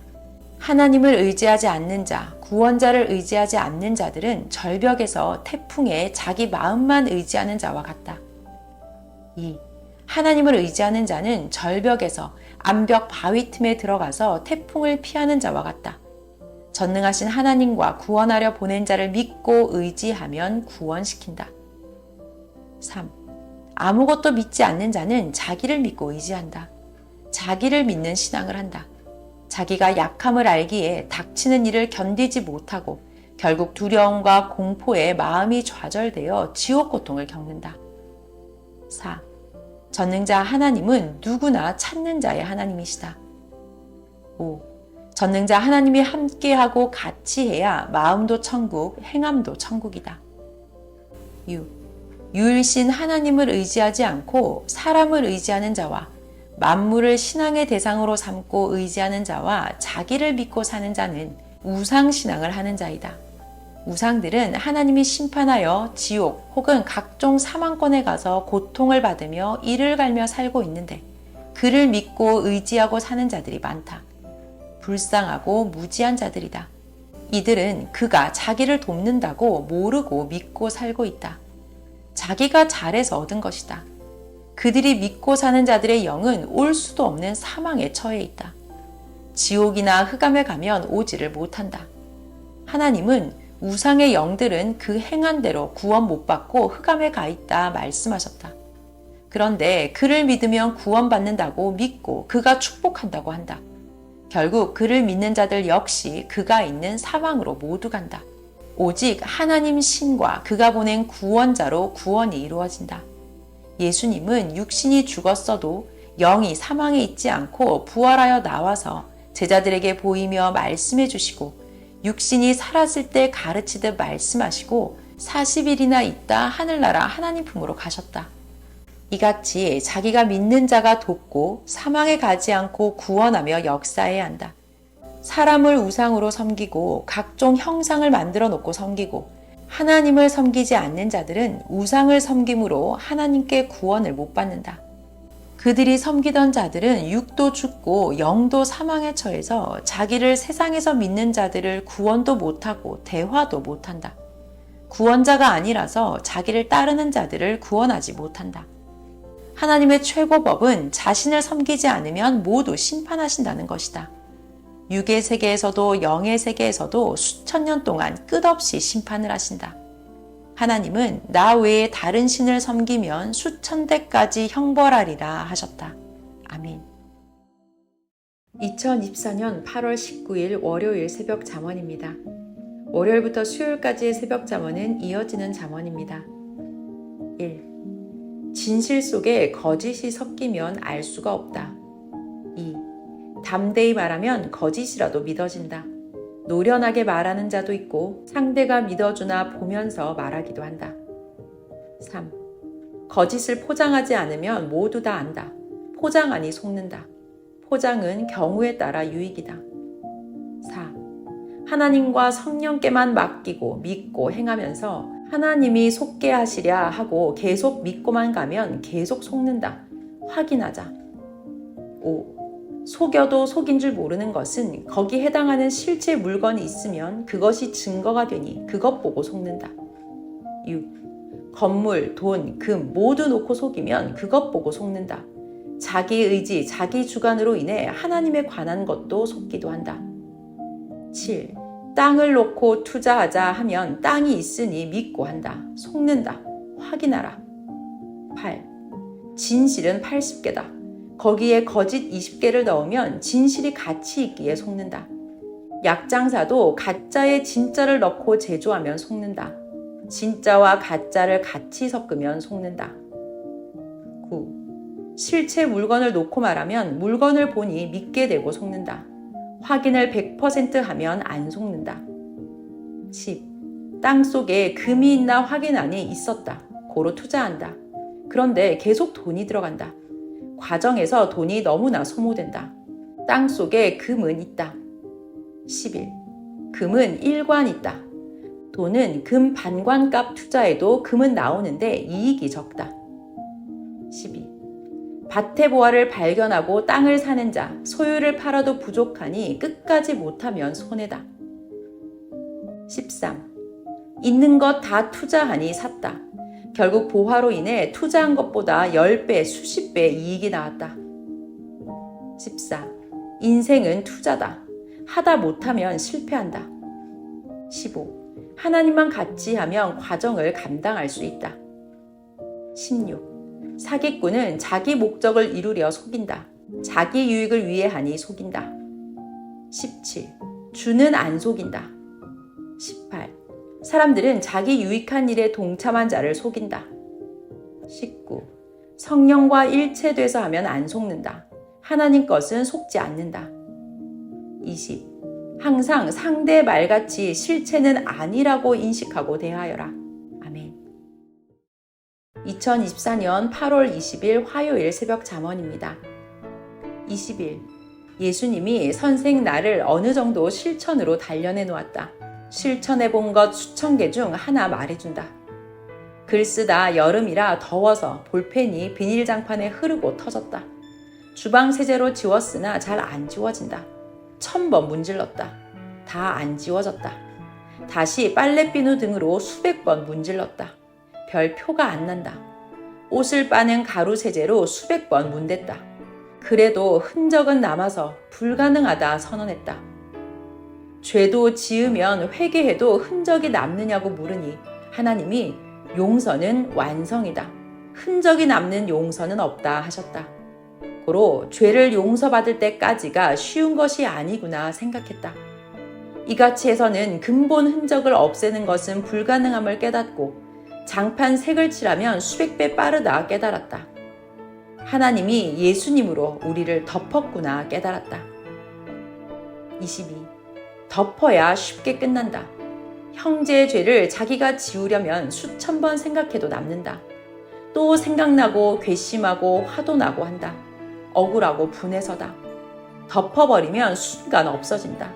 하나님을 의지하지 않는 자, 구원자를 의지하지 않는 자들은 절벽에서 태풍에 자기 마음만 의지하는 자와 같다. 2. 하나님을 의지하는 자는 절벽에서 암벽 바위 틈에 들어가서 태풍을 피하는 자와 같다. 전능하신 하나님과 구원하려 보낸 자를 믿고 의지하면 구원시킨다. 3. 아무것도 믿지 않는 자는 자기를 믿고 의지한다. 자기를 믿는 신앙을 한다. 자기가 약함을 알기에 닥치는 일을 견디지 못하고 결국 두려움과 공포에 마음이 좌절되어 지옥 고통을 겪는다. 4. 전능자 하나님은 누구나 찾는 자의 하나님이시다. 5. 전능자 하나님이 함께하고 같이 해야 마음도 천국, 행함도 천국이다. 6. 유일신 하나님을 의지하지 않고 사람을 의지하는 자와 만물을 신앙의 대상으로 삼고 의지하는 자와 자기를 믿고 사는 자는 우상신앙을 하는 자이다. 우상들은 하나님이 심판하여 지옥 혹은 각종 사망권에 가서 고통을 받으며 이를 갈며 살고 있는데 그를 믿고 의지하고 사는 자들이 많다. 불쌍하고 무지한 자들이다. 이들은 그가 자기를 돕는다고 모르고 믿고 살고 있다. 자기가 잘해서 얻은 것이다. 그들이 믿고 사는 자들의 영은 올 수도 없는 사망에 처해 있다. 지옥이나 흑암에 가면 오지를 못한다. 하나님은 우상의 영들은 그 행한 대로 구원 못 받고 흑암에 가 있다 말씀하셨다. 그런데 그를 믿으면 구원받는다고 믿고 그가 축복한다고 한다. 결국 그를 믿는 자들 역시 그가 있는 사망으로 모두 간다. 오직 하나님 신과 그가 보낸 구원자로 구원이 이루어진다. 예수님은 육신이 죽었어도 영이 사망에 있지 않고 부활하여 나와서 제자들에게 보이며 말씀해 주시고 육신이 살았을 때 가르치듯 말씀하시고 40일이나 있다 하늘나라 하나님 품으로 가셨다. 이같이 자기가 믿는 자가 돕고 사망에 가지 않고 구원하며 역사해야 한다. 사람을 우상으로 섬기고 각종 형상을 만들어 놓고 섬기고 하나님을 섬기지 않는 자들은 우상을 섬김으로 하나님께 구원을 못 받는다. 그들이 섬기던 자들은 육도 죽고 영도 사망에 처해서 자기를 세상에서 믿는 자들을 구원도 못하고 대화도 못한다. 구원자가 아니라서 자기를 따르는 자들을 구원하지 못한다. 하나님의 최고법은 자신을 섬기지 않으면 모두 심판하신다는 것이다. 육의 세계에서도 영의 세계에서도 수천 년 동안 끝없이 심판을 하신다. 하나님은 나 외에 다른 신을 섬기면 수천 대까지 형벌하리라 하셨다. 아멘. 2024년 8월 19일 월요일 새벽 잠언입니다. 월요일부터 수요일까지의 새벽 잠언은 이어지는 잠언입니다. 1. 진실 속에 거짓이 섞이면 알 수가 없다. 2. 담대히 말하면 거짓이라도 믿어진다. 노련하게 말하는 자도 있고 상대가 믿어주나 보면서 말하기도 한다. 3. 거짓을 포장하지 않으면 모두 다 안다. 포장하니 속는다. 포장은 경우에 따라 유익이다. 4. 하나님과 성령께만 맡기고 믿고 행하면서 하나님이 속게 하시랴 하고 계속 믿고만 가면 계속 속는다. 확인하자. 5. 속여도 속인 줄 모르는 것은 거기 해당하는 실제 물건이 있으면 그것이 증거가 되니 그것 보고 속는다. 6. 건물, 돈, 금 모두 놓고 속이면 그것 보고 속는다. 자기 의지, 자기 주관으로 인해 하나님에 관한 것도 속기도 한다. 7. 땅을 놓고 투자하자 하면 땅이 있으니 믿고 한다. 속는다. 확인하라. 8. 진실은 80개다. 거기에 거짓 20개를 넣으면 진실이 같이 있기에 속는다. 약장사도 가짜에 진짜를 넣고 제조하면 속는다. 진짜와 가짜를 같이 섞으면 속는다. 9. 실체 물건을 놓고 말하면 물건을 보니 믿게 되고 속는다. 확인을 100% 하면 안 속는다. 10. 땅 속에 금이 있나 확인하니 있었다. 고로 투자한다. 그런데 계속 돈이 들어간다. 과정에서 돈이 너무나 소모된다. 땅 속에 금은 있다. 11. 금은 일관 있다. 돈은 금 반관값 투자해도 금은 나오는데 이익이 적다. 12. 밭의 보화를 발견하고 땅을 사는 자, 소유를 팔아도 부족하니 끝까지 못하면 손해다. 13. 있는 것 다 투자하니 샀다. 결국 보화로 인해 투자한 것보다 10배, 수십 배 이익이 나왔다. 14. 인생은 투자다. 하다 못하면 실패한다. 15. 하나님만 같이 하면 과정을 감당할 수 있다. 16. 사기꾼은 자기 목적을 이루려 속인다. 자기 유익을 위해 하니 속인다. 17. 주는 안 속인다. 18. 사람들은 자기 유익한 일에 동참한 자를 속인다. 19. 성령과 일체돼서 하면 안 속는다. 하나님 것은 속지 않는다. 20. 항상 상대의 말같이 실체는 아니라고 인식하고 대하여라. 아멘. 2024년 8월 20일 화요일 새벽 잠언입니다. 20일. 예수님이 선생 나를 어느 정도 실천으로 단련해 놓았다. 실천해 본 것 수천 개 중 하나 말해준다. 글 쓰다 여름이라 더워서 볼펜이 비닐장판에 흐르고 터졌다. 주방 세제로 지웠으나 잘 안 지워진다. 1000번 문질렀다. 다 안 지워졌다. 다시 빨래비누 등으로 수백 번 문질렀다. 별 표가 안 난다. 옷을 빠는 가루 세제로 수백 번 문댔다. 그래도 흔적은 남아서 불가능하다 선언했다. 죄도 지으면 회개해도 흔적이 남느냐고 물으니 하나님이 용서는 완성이다. 흔적이 남는 용서는 없다 하셨다. 고로 죄를 용서받을 때까지가 쉬운 것이 아니구나 생각했다. 이같이 해서는 근본 흔적을 없애는 것은 불가능함을 깨닫고 장판 색을 칠하면 수백 배 빠르다 깨달았다. 하나님이 예수님으로 우리를 덮었구나 깨달았다. 22. 덮어야 쉽게 끝난다. 형제의 죄를 자기가 지우려면 수천 번 생각해도 남는다. 또 생각나고 괘씸하고 화도 나고 한다. 억울하고 분해서다. 덮어버리면 순간 없어진다.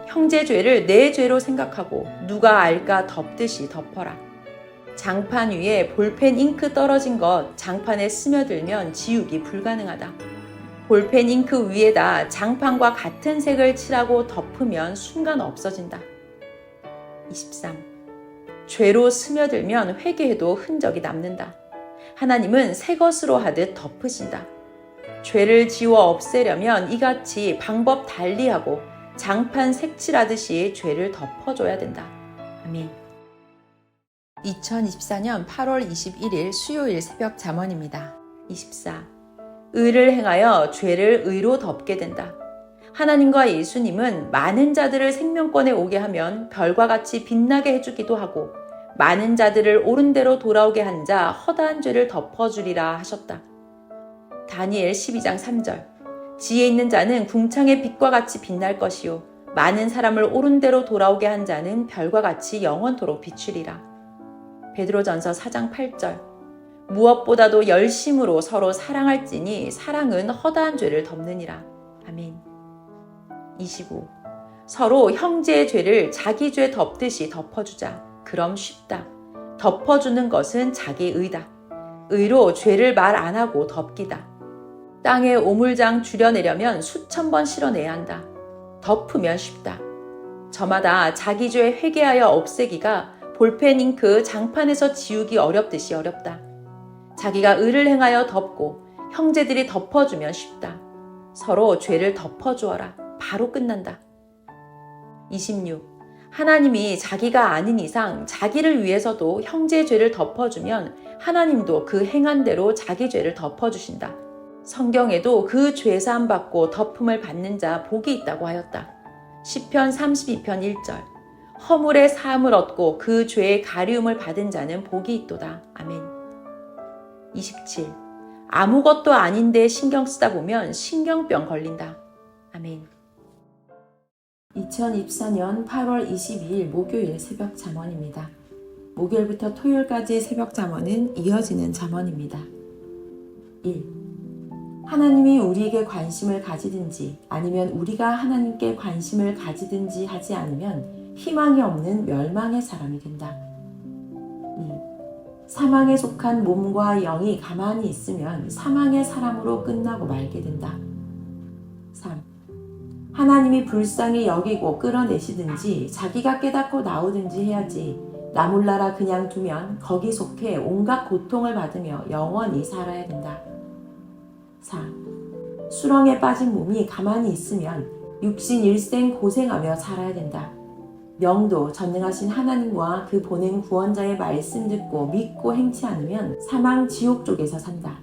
형제 죄를 내 죄로 생각하고 누가 알까 덮듯이 덮어라. 장판 위에 볼펜 잉크 떨어진 것 장판에 스며들면 지우기 불가능하다. 볼펜 잉크 위에다 장판과 같은 색을 칠하고 덮으면 순간 없어진다. 23. 죄로 스며들면 회개해도 흔적이 남는다. 하나님은 새 것으로 하듯 덮으신다. 죄를 지워 없애려면 이같이 방법 달리하고 장판 색칠하듯이 죄를 덮어줘야 된다. 아멘. 2024년 8월 21일 수요일 새벽 잠언입니다. 24. 의를 행하여 죄를 의로 덮게 된다. 하나님과 예수님은 많은 자들을 생명권에 오게 하면 별과 같이 빛나게 해주기도 하고 많은 자들을 옳은 대로 돌아오게 한 자 허다한 죄를 덮어주리라 하셨다. 다니엘 12장 3절. 지혜 있는 자는 궁창의 빛과 같이 빛날 것이요 많은 사람을 옳은 대로 돌아오게 한 자는 별과 같이 영원토록 비추리라. 베드로전서 4장 8절. 무엇보다도 열심으로 서로 사랑할지니 사랑은 허다한 죄를 덮느니라. 아멘. 25. 서로 형제의 죄를 자기 죄 덮듯이 덮어주자. 그럼 쉽다. 덮어주는 것은 자기 의다. 의로 죄를 말 안 하고 덮기다. 땅에 오물장 줄여내려면 수천 번 실어내야 한다. 덮으면 쉽다. 저마다 자기 죄 회개하여 없애기가 볼펜 잉크 장판에서 지우기 어렵듯이 어렵다. 자기가 의를 행하여 덮고 형제들이 덮어주면 쉽다. 서로 죄를 덮어주어라. 바로 끝난다. 26. 하나님이 자기가 아닌 이상 자기를 위해서도 형제의 죄를 덮어주면 하나님도 그 행한 대로 자기 죄를 덮어주신다. 성경에도 그 죄 사함 받고 덮음을 받는 자 복이 있다고 하였다. 시편 32편 1절. 허물의 사함을 얻고 그 죄의 가리움을 받은 자는 복이 있도다. 아멘. 27. 아무것도 아닌데 신경 쓰다 보면 신경병 걸린다. 아멘. 2024년 8월 22일 목요일 새벽 잠언입니다. 목요일부터 토요일까지 새벽 잠언은 이어지는 잠언입니다. 1. 하나님이 우리에게 관심을 가지든지 아니면 우리가 하나님께 관심을 가지든지 하지 않으면 희망이 없는 멸망의 사람이 된다. 2. 사망에 속한 몸과 영이 가만히 있으면 사망의 사람으로 끝나고 말게 된다. 3. 하나님이 불쌍히 여기고 끌어내시든지 자기가 깨닫고 나오든지 해야지 나 몰라라 그냥 두면 거기 속해 온갖 고통을 받으며 영원히 살아야 된다. 4. 수렁에 빠진 몸이 가만히 있으면 육신 일생 고생하며 살아야 된다. 명도 전능하신 하나님과 그 보낸 구원자의 말씀 듣고 믿고 행치 않으면 사망 지옥 쪽에서 산다.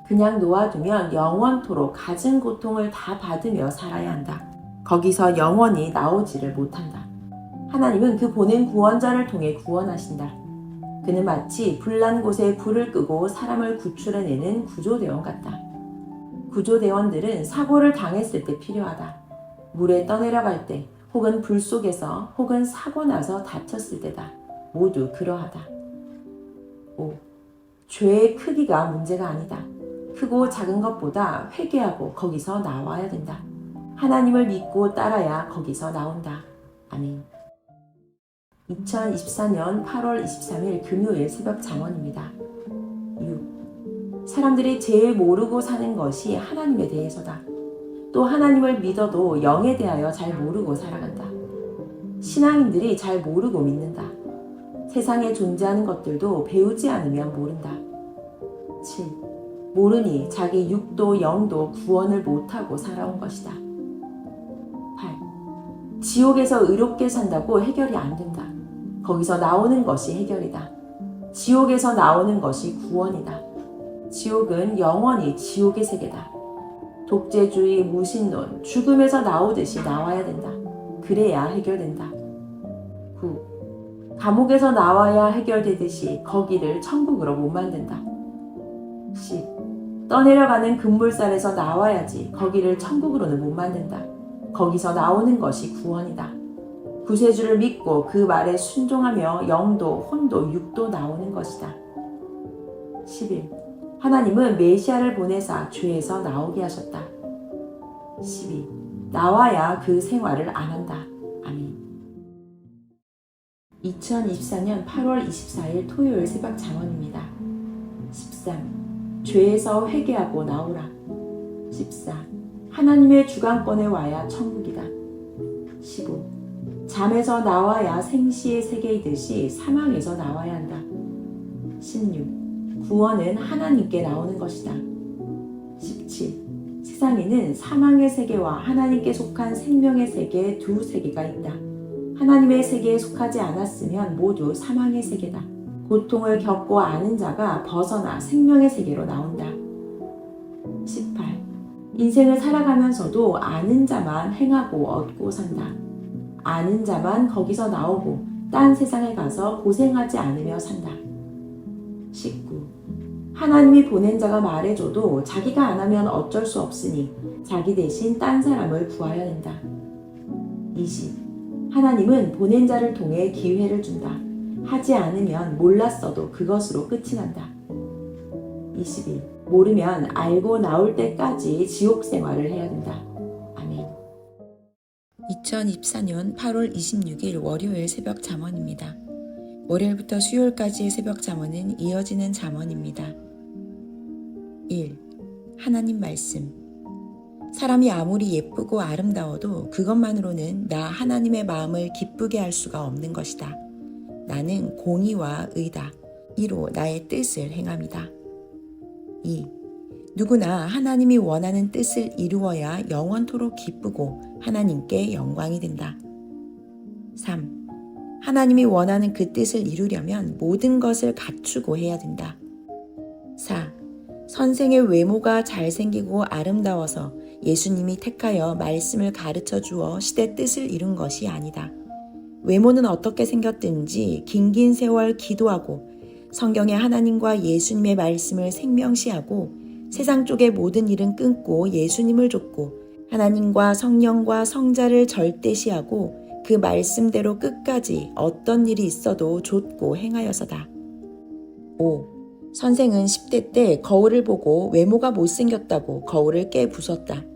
그냥 놓아두면 영원토록 갖은 고통을 다 받으며 살아야 한다. 거기서 영원히 나오지를 못한다. 하나님은 그 보낸 구원자를 통해 구원하신다. 그는 마치 불난 곳에 불을 끄고 사람을 구출해내는 구조대원 같다. 구조대원들은 사고를 당했을 때 필요하다. 물에 떠내려갈 때 혹은 불 속에서 혹은 사고 나서 다쳤을 때다. 모두 그러하다. 5. 죄의 크기가 문제가 아니다. 크고 작은 것보다 회개하고 거기서 나와야 된다. 하나님을 믿고 따라야 거기서 나온다. 아멘. 2024년 8월 23일 금요일 새벽 잠언입니다. 6. 사람들이 제일 모르고 사는 것이 하나님에 대해서다. 또 하나님을 믿어도 영에 대하여 잘 모르고 살아간다. 신앙인들이 잘 모르고 믿는다. 세상에 존재하는 것들도 배우지 않으면 모른다. 7. 모르니 자기 육도 영도 구원을 못하고 살아온 것이다. 8. 지옥에서 의롭게 산다고 해결이 안 된다. 거기서 나오는 것이 해결이다. 지옥에서 나오는 것이 구원이다. 지옥은 영원히 지옥의 세계다. 독재주의, 무신론, 죽음에서 나오듯이 나와야 된다. 그래야 해결된다. 9. 감옥에서 나와야 해결되듯이 거기를 천국으로 못 만든다. 10. 떠내려가는 금물살에서 나와야지 거기를 천국으로는 못 만든다. 거기서 나오는 것이 구원이다. 구세주를 믿고 그 말에 순종하며 영도, 혼도, 육도 나오는 것이다. 11. 하나님은 메시아를 보내사 죄에서 나오게 하셨다. 12. 나와야 그 생활을 안 한다. 아멘. 2024년 8월 24일 토요일 새벽 잠언입니다. 13. 죄에서 회개하고 나오라. 14. 하나님의 주관권에 와야 천국이다. 15. 잠에서 나와야 생시의 세계이듯이 사망에서 나와야 한다. 16. 구원은 하나님께 나오는 것이다. 17. 세상에는 사망의 세계와 하나님께 속한 생명의 세계 두 세계가 있다. 하나님의 세계에 속하지 않았으면 모두 사망의 세계다. 고통을 겪고 아는 자가 벗어나 생명의 세계로 나온다. 18. 인생을 살아가면서도 아는 자만 행하고 얻고 산다. 아는 자만 거기서 나오고 딴 세상에 가서 고생하지 않으며 산다. 19. 하나님이 보낸 자가 말해줘도 자기가 안 하면 어쩔 수 없으니 자기 대신 딴 사람을 구하여 낸다. 20. 하나님은 보낸 자를 통해 기회를 준다. 하지 않으면 몰랐어도 그것으로 끝이 난다. 21. 모르면 알고 나올 때까지 지옥 생활을 해야 된다. 아멘. 2024년 8월 26일 월요일 새벽 잠언입니다. 월요일부터 수요일까지의 새벽 잠언은 이어지는 잠언입니다. 1. 하나님 말씀. 사람이 아무리 예쁘고 아름다워도 그것만으로는 나 하나님의 마음을 기쁘게 할 수가 없는 것이다. 나는 공의와 의다. 이로 나의 뜻을 행함이다. 2. 누구나 하나님이 원하는 뜻을 이루어야 영원토록 기쁘고 하나님께 영광이 된다. 3. 하나님이 원하는 그 뜻을 이루려면 모든 것을 갖추고 해야 된다. 4. 선생의 외모가 잘생기고 아름다워서 예수님이 택하여 말씀을 가르쳐 주어 시대 뜻을 이룬 것이 아니다. 외모는 어떻게 생겼든지 긴긴 세월 기도하고 성경의 하나님과 예수님의 말씀을 생명시하고 세상 쪽의 모든 일은 끊고 예수님을 좇고 하나님과 성령과 성자를 절대시하고 그 말씀대로 끝까지 어떤 일이 있어도 좇고 행하여서다. 5. 선생은 10대 때 거울을 보고 외모가 못생겼다고 거울을 깨부쉈다.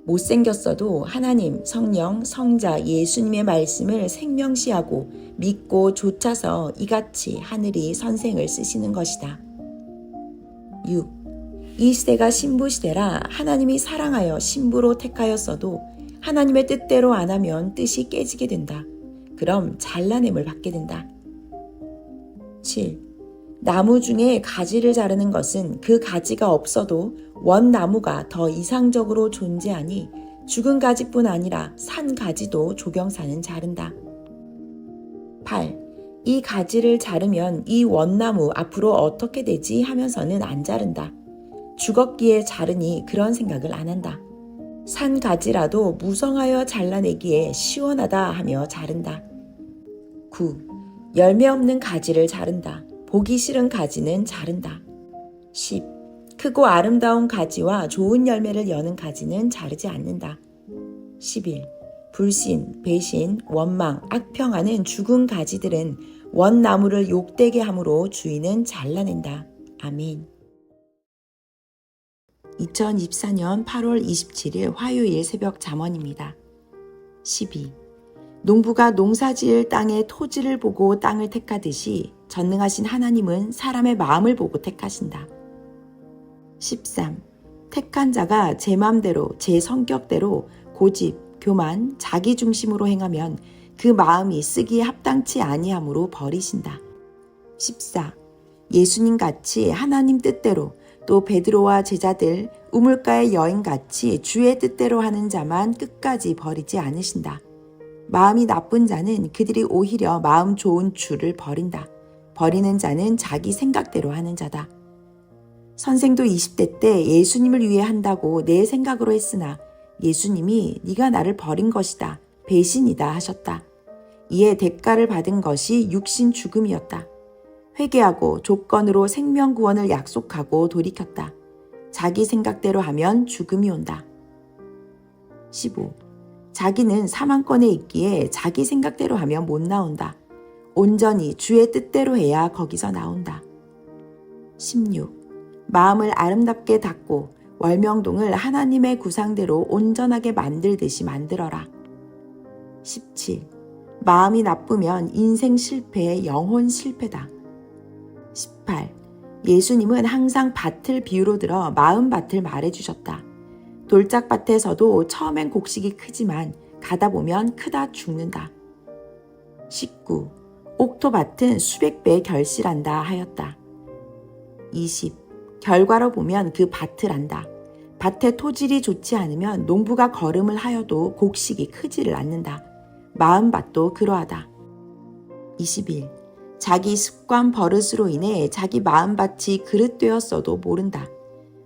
못생겼어도 하나님, 성령, 성자, 예수님의 말씀을 생명시하고 믿고 좇아서 이같이 하늘이 선생을 쓰시는 것이다. 6. 이 시대가 신부 시대라 하나님이 사랑하여 신부로 택하였어도 하나님의 뜻대로 안 하면 뜻이 깨지게 된다. 그럼 잘라냄을 받게 된다. 7. 나무 중에 가지를 자르는 것은 그 가지가 없어도 원 나무가 더 이상적으로 존재하니 죽은 가지뿐 아니라 산 가지도 조경사는 자른다. 8. 이 가지를 자르면 이 원나무 앞으로 어떻게 되지 하면서는 안 자른다. 죽었기에 자르니 그런 생각을 안 한다. 산 가지라도 무성하여 잘라내기에 시원하다 하며 자른다. 9. 열매 없는 가지를 자른다. 보기 싫은 가지는 자른다. 10. 크고 아름다운 가지와 좋은 열매를 여는 가지는 자르지 않는다. 11. 불신, 배신, 원망, 악평하는 죽은 가지들은 원나무를 욕되게 함으로 주인은 잘라낸다. 아멘. 2024년 8월 27일 화요일 새벽 잠언입니다. 12. 농부가 농사지을 땅의 토지를 보고 땅을 택하듯이 전능하신 하나님은 사람의 마음을 보고 택하신다. 13. 택한 자가 제 맘대로 제 성격대로 고집, 교만, 자기 중심으로 행하면 그 마음이 쓰기에 합당치 아니하므로 버리신다. 14. 예수님같이 하나님 뜻대로 또 베드로와 제자들 우물가의 여인같이 주의 뜻대로 하는 자만 끝까지 버리지 않으신다. 마음이 나쁜 자는 그들이 오히려 마음 좋은 주를 버린다. 버리는 자는 자기 생각대로 하는 자다. 선생도 20대 때 예수님을 위해 한다고 내 생각으로 했으나 예수님이 네가 나를 버린 것이다. 배신이다 하셨다. 이에 대가를 받은 것이 육신 죽음이었다. 회개하고 조건으로 생명 구원을 약속하고 돌이켰다. 자기 생각대로 하면 죽음이 온다. 15. 자기는 사망권에 있기에 자기 생각대로 하면 못 나온다. 온전히 주의 뜻대로 해야 거기서 나온다. 16. 마음을 아름답게 닦고 월명동을 하나님의 구상대로 온전하게 만들듯이 만들어라. 17. 마음이 나쁘면 인생 실패에 영혼 실패다. 18. 예수님은 항상 밭을 비유로 들어 마음밭을 말해주셨다. 돌짝밭에서도 처음엔 곡식이 크지만 가다 보면 크다 죽는다. 19. 옥토밭은 수백 배 결실한다 하였다. 20. 결과로 보면 그 밭을 안다. 밭의 토질이 좋지 않으면 농부가 거름을 하여도 곡식이 크지를 않는다. 마음밭도 그러하다. 21. 자기 습관 버릇으로 인해 자기 마음밭이 그릇되었어도 모른다.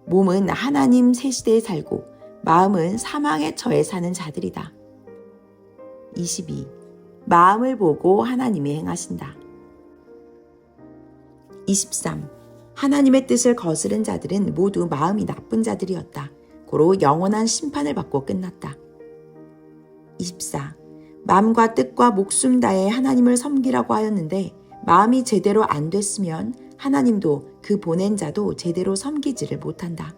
몸은 하나님 새 시대에 살고 마음은 사망의 처에 사는 자들이다. 22. 마음을 보고 하나님이 행하신다. 23. 하나님의 뜻을 거스른 자들은 모두 마음이 나쁜 자들이었다. 고로 영원한 심판을 받고 끝났다. 24. 마음과 뜻과 목숨 다해 하나님을 섬기라고 하였는데 마음이 제대로 안 됐으면 하나님도 그 보낸 자도 제대로 섬기지를 못한다.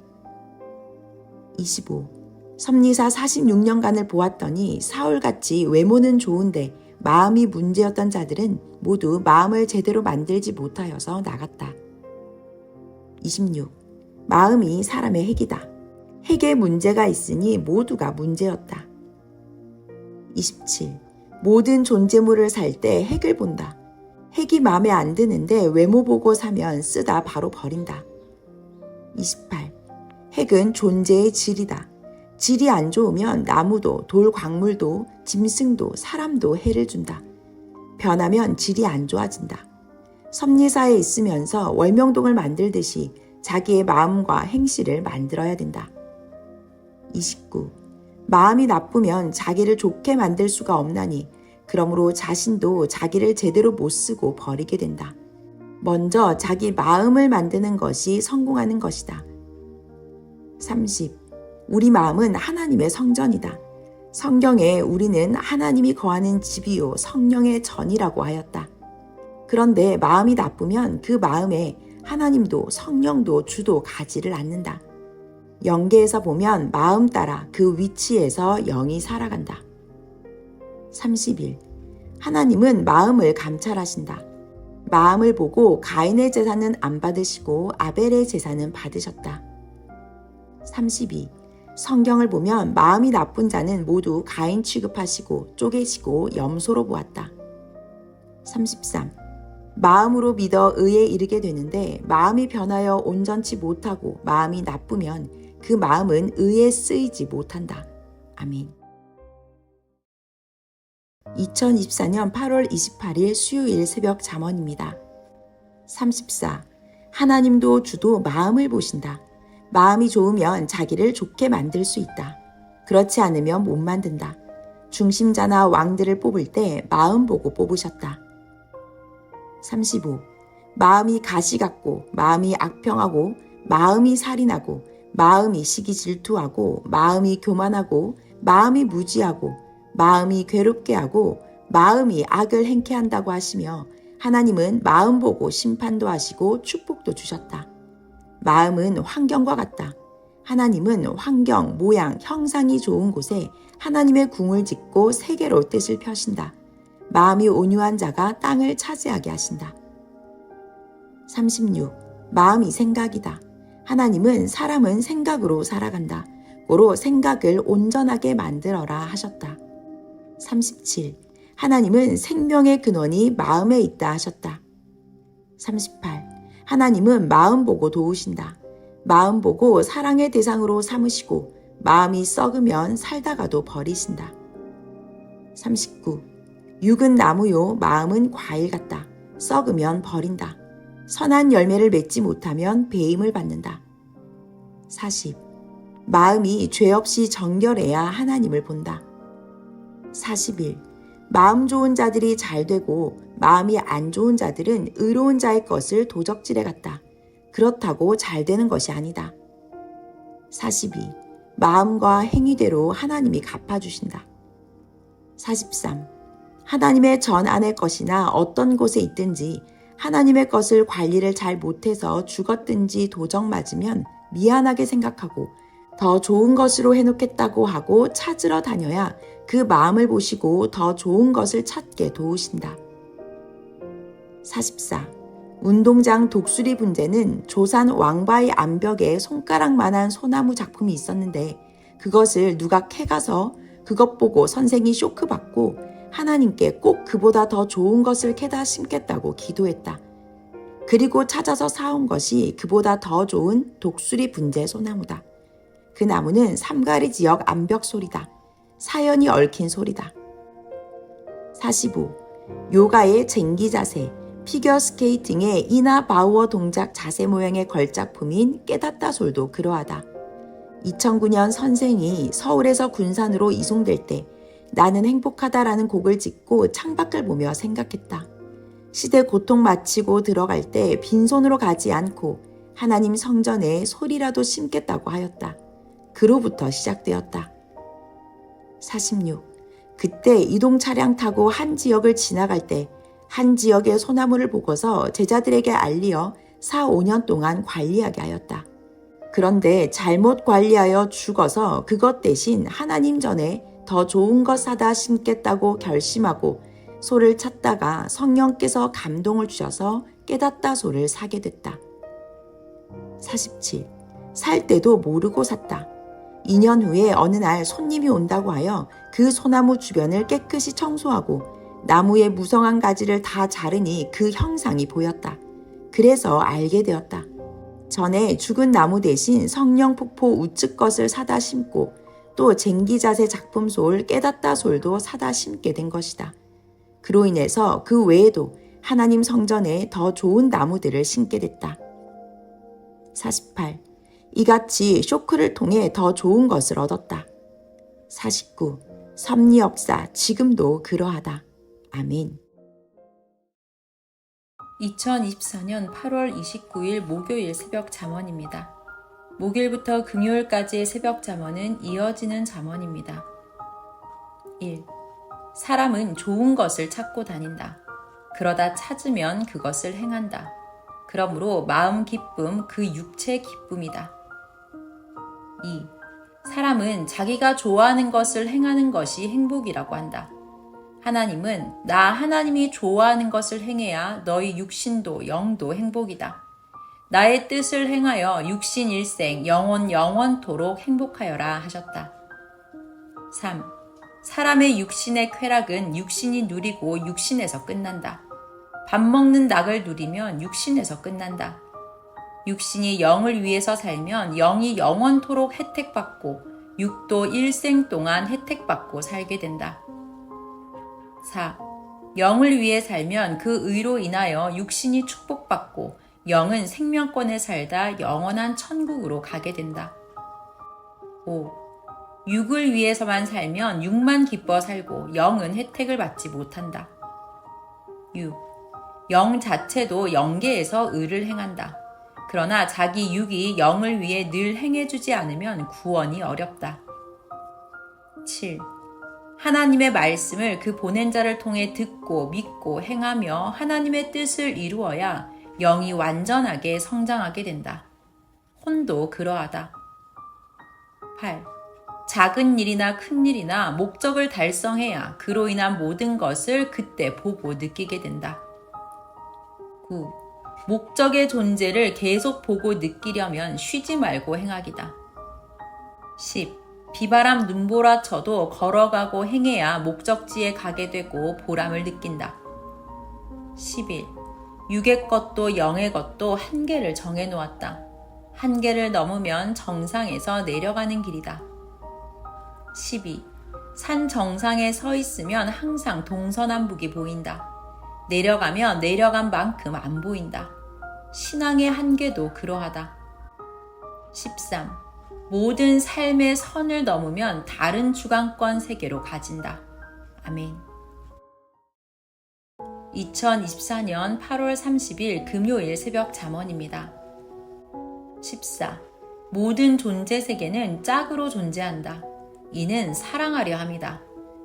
25. 섭리사 46년간을 보았더니 사울같이 외모는 좋은데 마음이 문제였던 자들은 모두 마음을 제대로 만들지 못하여서 나갔다. 26. 마음이 사람의 핵이다. 핵에 문제가 있으니 모두가 문제였다. 27. 모든 존재물을 살 때 핵을 본다. 핵이 마음에 안 드는데 외모 보고 사면 쓰다 바로 버린다. 28. 핵은 존재의 질이다. 질이 안 좋으면 나무도 돌 광물도 짐승도 사람도 해를 준다. 변하면 질이 안 좋아진다. 섭리사에 있으면서 월명동을 만들듯이 자기의 마음과 행실을 만들어야 된다. 29. 마음이 나쁘면 자기를 좋게 만들 수가 없나니 그러므로 자신도 자기를 제대로 못 쓰고 버리게 된다. 먼저 자기 마음을 만드는 것이 성공하는 것이다. 30. 우리 마음은 하나님의 성전이다. 성경에 우리는 하나님이 거하는 집이요 성령의 전이라고 하였다. 그런데 마음이 나쁘면 그 마음에 하나님도 성령도 주도 가지를 않는다. 영계에서 보면 마음 따라 그 위치에서 영이 살아간다. 31. 하나님은 마음을 감찰하신다. 마음을 보고 가인의 제사는 안 받으시고 아벨의 제사는 받으셨다. 32. 성경을 보면 마음이 나쁜 자는 모두 가인 취급하시고 쪼개시고 염소로 보았다. 33. 마음으로 믿어 의에 이르게 되는데 마음이 변하여 온전치 못하고 마음이 나쁘면 그 마음은 의에 쓰이지 못한다. 아멘. 2024년 8월 28일 수요일 새벽 잠언입니다. 34. 하나님도 주도 마음을 보신다. 마음이 좋으면 자기를 좋게 만들 수 있다. 그렇지 않으면 못 만든다. 중심자나 왕들을 뽑을 때 마음 보고 뽑으셨다. 35. 마음이 가시 같고 마음이 악평하고 마음이 살인하고 마음이 시기 질투하고 마음이 교만하고 마음이 무지하고 마음이 괴롭게 하고 마음이 악을 행케 한다고 하시며 하나님은 마음 보고 심판도 하시고 축복도 주셨다. 마음은 환경과 같다. 하나님은 환경, 모양, 형상이 좋은 곳에 하나님의 궁을 짓고 세계로 뜻을 펴신다. 마음이 온유한 자가 땅을 차지하게 하신다. 36. 마음이 생각이다. 하나님은 사람은 생각으로 살아간다. 고로 생각을 온전하게 만들어라 하셨다. 37. 하나님은 생명의 근원이 마음에 있다 하셨다. 38. 하나님은 마음 보고 도우신다. 마음 보고 사랑의 대상으로 삼으시고 마음이 썩으면 살다가도 버리신다. 39. 육은 나무요 마음은 과일 같다. 썩으면 버린다. 선한 열매를 맺지 못하면 배임을 받는다. 40. 마음이 죄 없이 정결해야 하나님을 본다. 41. 마음 좋은 자들이 잘 되고 마음이 안 좋은 자들은 의로운 자의 것을 도적질해 갔다. 그렇다고 잘 되는 것이 아니다. 42. 마음과 행위대로 하나님이 갚아주신다. 43. 하나님의 전 안의 것이나 어떤 곳에 있든지 하나님의 것을 관리를 잘 못해서 죽었든지 도적 맞으면 미안하게 생각하고 더 좋은 것으로 해놓겠다고 하고 찾으러 다녀야 그 마음을 보시고 더 좋은 것을 찾게 도우신다. 44. 운동장 독수리 분재는 조산 왕바위 암벽에 손가락만한 소나무 작품이 있었는데 그것을 누가 캐가서 그것 보고 선생이 쇼크받고 하나님께 꼭 그보다 더 좋은 것을 캐다 심겠다고 기도했다. 그리고 찾아서 사온 것이 그보다 더 좋은 독수리 분재 소나무다. 그 나무는 삼가리 지역 암벽 소리다. 사연이 얽힌 소리다. 45. 요가의 쟁기 자세, 피겨 스케이팅의 이나 바우어 동작 자세 모양의 걸작품인 깨닫다 솔도 그러하다. 2009년 선생이 서울에서 군산으로 이송될 때 나는 행복하다라는 곡을 짓고 창밖을 보며 생각했다. 시대 고통 마치고 들어갈 때 빈손으로 가지 않고 하나님 성전에 소리라도 심겠다고 하였다. 그로부터 시작되었다. 46. 그때 이동 차량 타고 한 지역을 지나갈 때 한 지역의 소나무를 보고서 제자들에게 알리어 4, 5년 동안 관리하게 하였다. 그런데 잘못 관리하여 죽어서 그것 대신 하나님 전에 더 좋은 것 사다 심겠다고 결심하고 소를 찾다가 성령께서 감동을 주셔서 깨닫다 소를 사게 됐다. 47. 살 때도 모르고 샀다. 2년 후에 어느 날 손님이 온다고 하여 그 소나무 주변을 깨끗이 청소하고 나무의 무성한 가지를 다 자르니 그 형상이 보였다. 그래서 알게 되었다. 전에 죽은 나무 대신 성령 폭포 우측 것을 사다 심고 또 쟁기자세 작품 소를 깨닫다 솔도 사다 심게 된 것이다. 그로 인해서 그 외에도 하나님 성전에 더 좋은 나무들을 심게 됐다. 48. 이같이 쇼크를 통해 더 좋은 것을 얻었다. 49. 섭리 역사 지금도 그러하다. 아멘. 2024년 8월 29일 목요일 새벽 잠언입니다. 목요일부터 금요일까지의 새벽 잠언은 이어지는 잠언입니다. 1. 사람은 좋은 것을 찾고 다닌다. 그러다 찾으면 그것을 행한다. 그러므로 마음 기쁨 그 육체 기쁨이다. 2. 사람은 자기가 좋아하는 것을 행하는 것이 행복이라고 한다. 하나님은 나 하나님이 좋아하는 것을 행해야 너희 육신도 영도 행복이다. 나의 뜻을 행하여 육신 일생 영원토록 행복하여라 하셨다. 3. 사람의 육신의 쾌락은 육신이 누리고 육신에서 끝난다. 밥 먹는 낙을 누리면 육신에서 끝난다. 육신이 영을 위해서 살면 영이 영원토록 혜택받고 육도 일생 동안 혜택받고 살게 된다. 4. 영을 위해 살면 그 의로 인하여 육신이 축복받고 영은 생명권에 살다 영원한 천국으로 가게 된다. 5. 육을 위해서만 살면 육만 기뻐 살고 영은 혜택을 받지 못한다. 6. 영 자체도 영계에서 의를 행한다. 그러나 자기 육이 영을 위해 늘 행해주지 않으면 구원이 어렵다. 7. 하나님의 말씀을 그 보낸 자를 통해 듣고 믿고 행하며 하나님의 뜻을 이루어야 영이 완전하게 성장하게 된다. 혼도 그러하다. 8. 작은 일이나 큰 일이나 목적을 달성해야 그로 인한 모든 것을 그때 보고 느끼게 된다. 9. 목적의 존재를 계속 보고 느끼려면 쉬지 말고 행하기다. 10. 비바람 눈보라 쳐도 걸어가고 행해야 목적지에 가게 되고 보람을 느낀다. 11. 육의 것도 영의 것도 한계를 정해놓았다. 한계를 넘으면 정상에서 내려가는 길이다. 12. 산 정상에 서 있으면 항상 동서남북이 보인다. 내려가면 내려간 만큼 안 보인다. 신앙의 한계도 그러하다. 13. 모든 삶의 선을 넘으면 다른 주관권 세계로 가진다. 아멘. 2024년 8월 30일 금요일 새벽 잠언입니다. 14. 모든 존재 세계는 짝으로 존재한다. 이는 사랑하려 함이다.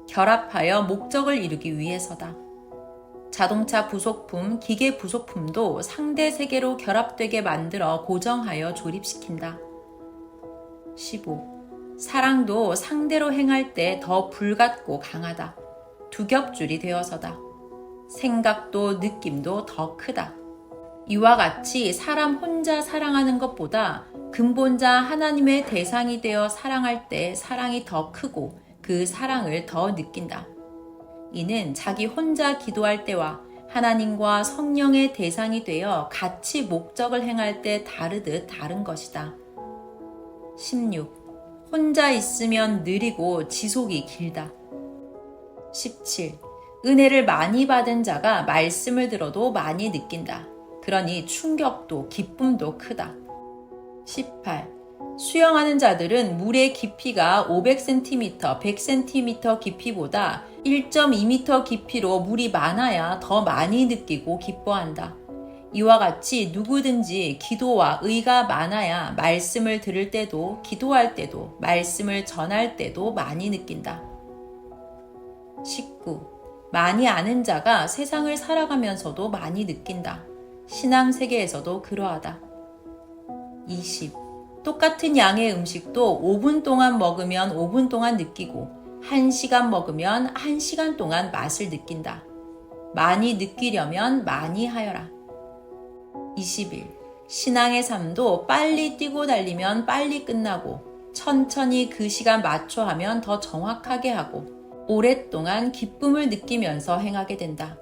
결합하여 목적을 이루기 위해서다. 자동차 부속품, 기계 부속품도 상대 세계로 결합되게 만들어 고정하여 조립시킨다. 15. 사랑도 상대로 행할 때 더 불같고 강하다. 두 겹줄이 되어서다. 생각도 느낌도 더 크다. 이와 같이 사람 혼자 사랑하는 것보다 근본자 하나님의 대상이 되어 사랑할 때 사랑이 더 크고 그 사랑을 더 느낀다. 이는 자기 혼자 기도할 때와 하나님과 성령의 대상이 되어 같이 목적을 행할 때 다르듯 다른 것이다. 16. 혼자 있으면 느리고 지속이 길다. 17. 은혜를 많이 받은 자가 말씀을 들어도 많이 느낀다. 그러니 충격도 기쁨도 크다. 18. 수영하는 자들은 물의 깊이가 500cm, 100cm 깊이보다 1.2m 깊이로 물이 많아야 더 많이 느끼고 기뻐한다. 이와 같이 누구든지 기도와 의가 많아야 말씀을 들을 때도, 기도할 때도, 말씀을 전할 때도 많이 느낀다. 19. 많이 아는 자가 세상을 살아가면서도 많이 느낀다. 신앙 세계에서도 그러하다. 20. 똑같은 양의 음식도 5분 동안 먹으면 5분 동안 느끼고 1시간 먹으면 1시간 동안 맛을 느낀다. 많이 느끼려면 많이 하여라. 21. 신앙의 삶도 빨리 뛰고 달리면 빨리 끝나고 천천히 그 시간 맞춰 하면 더 정확하게 하고 오랫동안 기쁨을 느끼면서 행하게 된다.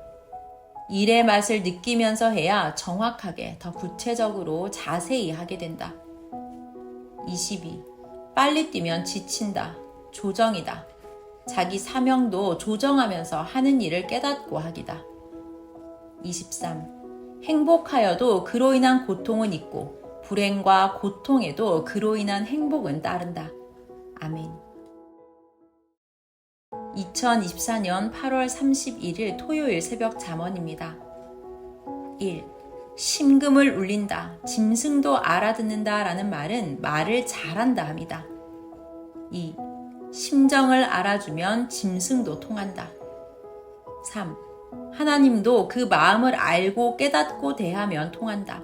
일의 맛을 느끼면서 해야 정확하게 더 구체적으로 자세히 하게 된다. 22. 빨리 뛰면 지친다. 조정이다. 자기 사명도 조정하면서 하는 일을 깨닫고 하기다. 23. 행복하여도 그로 인한 고통은 있고 불행과 고통에도 그로 인한 행복은 따른다. 아멘. 2024년 8월 31일 토요일 새벽 잠언입니다. 1. 심금을 울린다, 짐승도 알아듣는다 라는 말은 말을 잘한다 합니다. 2. 심정을 알아주면 짐승도 통한다. 3. 하나님도 그 마음을 알고 깨닫고 대하면 통한다.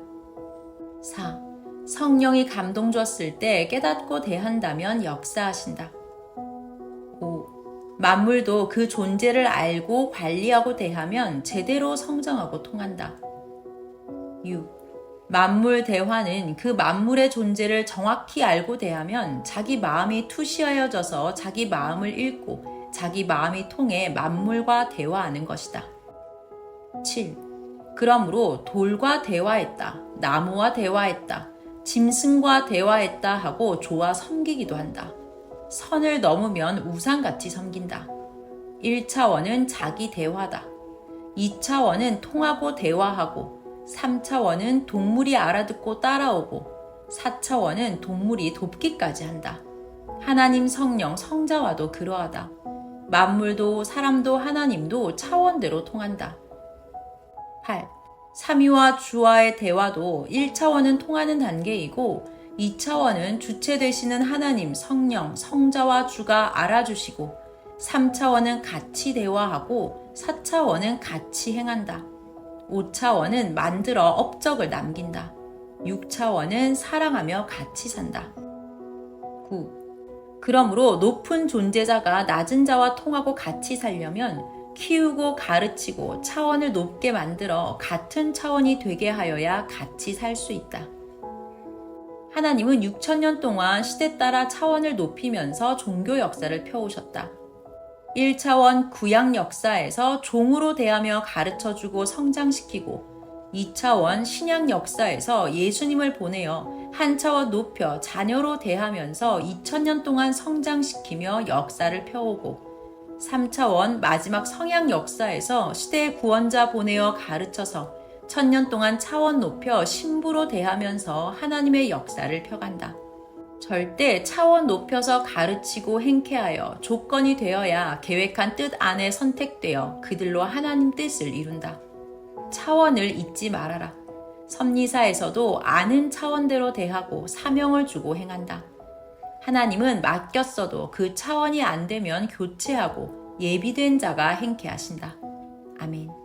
4. 성령이 감동 줬을 때 깨닫고 대한다면 역사하신다. 5. 만물도 그 존재를 알고 관리하고 대하면 제대로 성장하고 통한다. 6. 만물 대화는 그 만물의 존재를 정확히 알고 대하면 자기 마음이 투시하여져서 자기 마음을 읽고 자기 마음이 통해 만물과 대화하는 것이다. 7. 그러므로 돌과 대화했다, 나무와 대화했다, 짐승과 대화했다 하고 좋아 섬기기도 한다. 선을 넘으면 우상같이 섬긴다. 1차원은 자기 대화다. 2차원은 통하고 대화하고 3차원은 동물이 알아듣고 따라오고 4차원은 동물이 돕기까지 한다. 하나님 성령 성자와도 그러하다. 만물도 사람도 하나님도 차원대로 통한다. 8. 삼위와 주와의 대화도 1차원은 통하는 단계이고 2차원은 주체 되시는 하나님 성령 성자와 주가 알아주시고 3차원은 같이 대화하고 4차원은 같이 행한다. 5차원은 만들어 업적을 남긴다. 6차원은 사랑하며 같이 산다. 9. 그러므로 높은 존재자가 낮은 자와 통하고 같이 살려면 키우고 가르치고 차원을 높게 만들어 같은 차원이 되게 하여야 같이 살 수 있다. 하나님은 6,000년 동안 시대 따라 차원을 높이면서 종교 역사를 펴오셨다. 1차원 구약 역사에서 종으로 대하며 가르쳐주고 성장시키고 2차원 신약 역사에서 예수님을 보내어 한 차원 높여 자녀로 대하면서 2000년 동안 성장시키며 역사를 펴오고 3차원 마지막 성약 역사에서 시대의 구원자 보내어 가르쳐서 1000년 동안 차원 높여 신부로 대하면서 하나님의 역사를 펴간다. 절대 차원 높여서 가르치고 행케하여 조건이 되어야 계획한 뜻 안에 선택되어 그들로 하나님 뜻을 이룬다. 차원을 잊지 말아라. 섭리사에서도 아는 차원대로 대하고 사명을 주고 행한다. 하나님은 맡겼어도 그 차원이 안 되면 교체하고 예비된 자가 행케하신다. 아멘.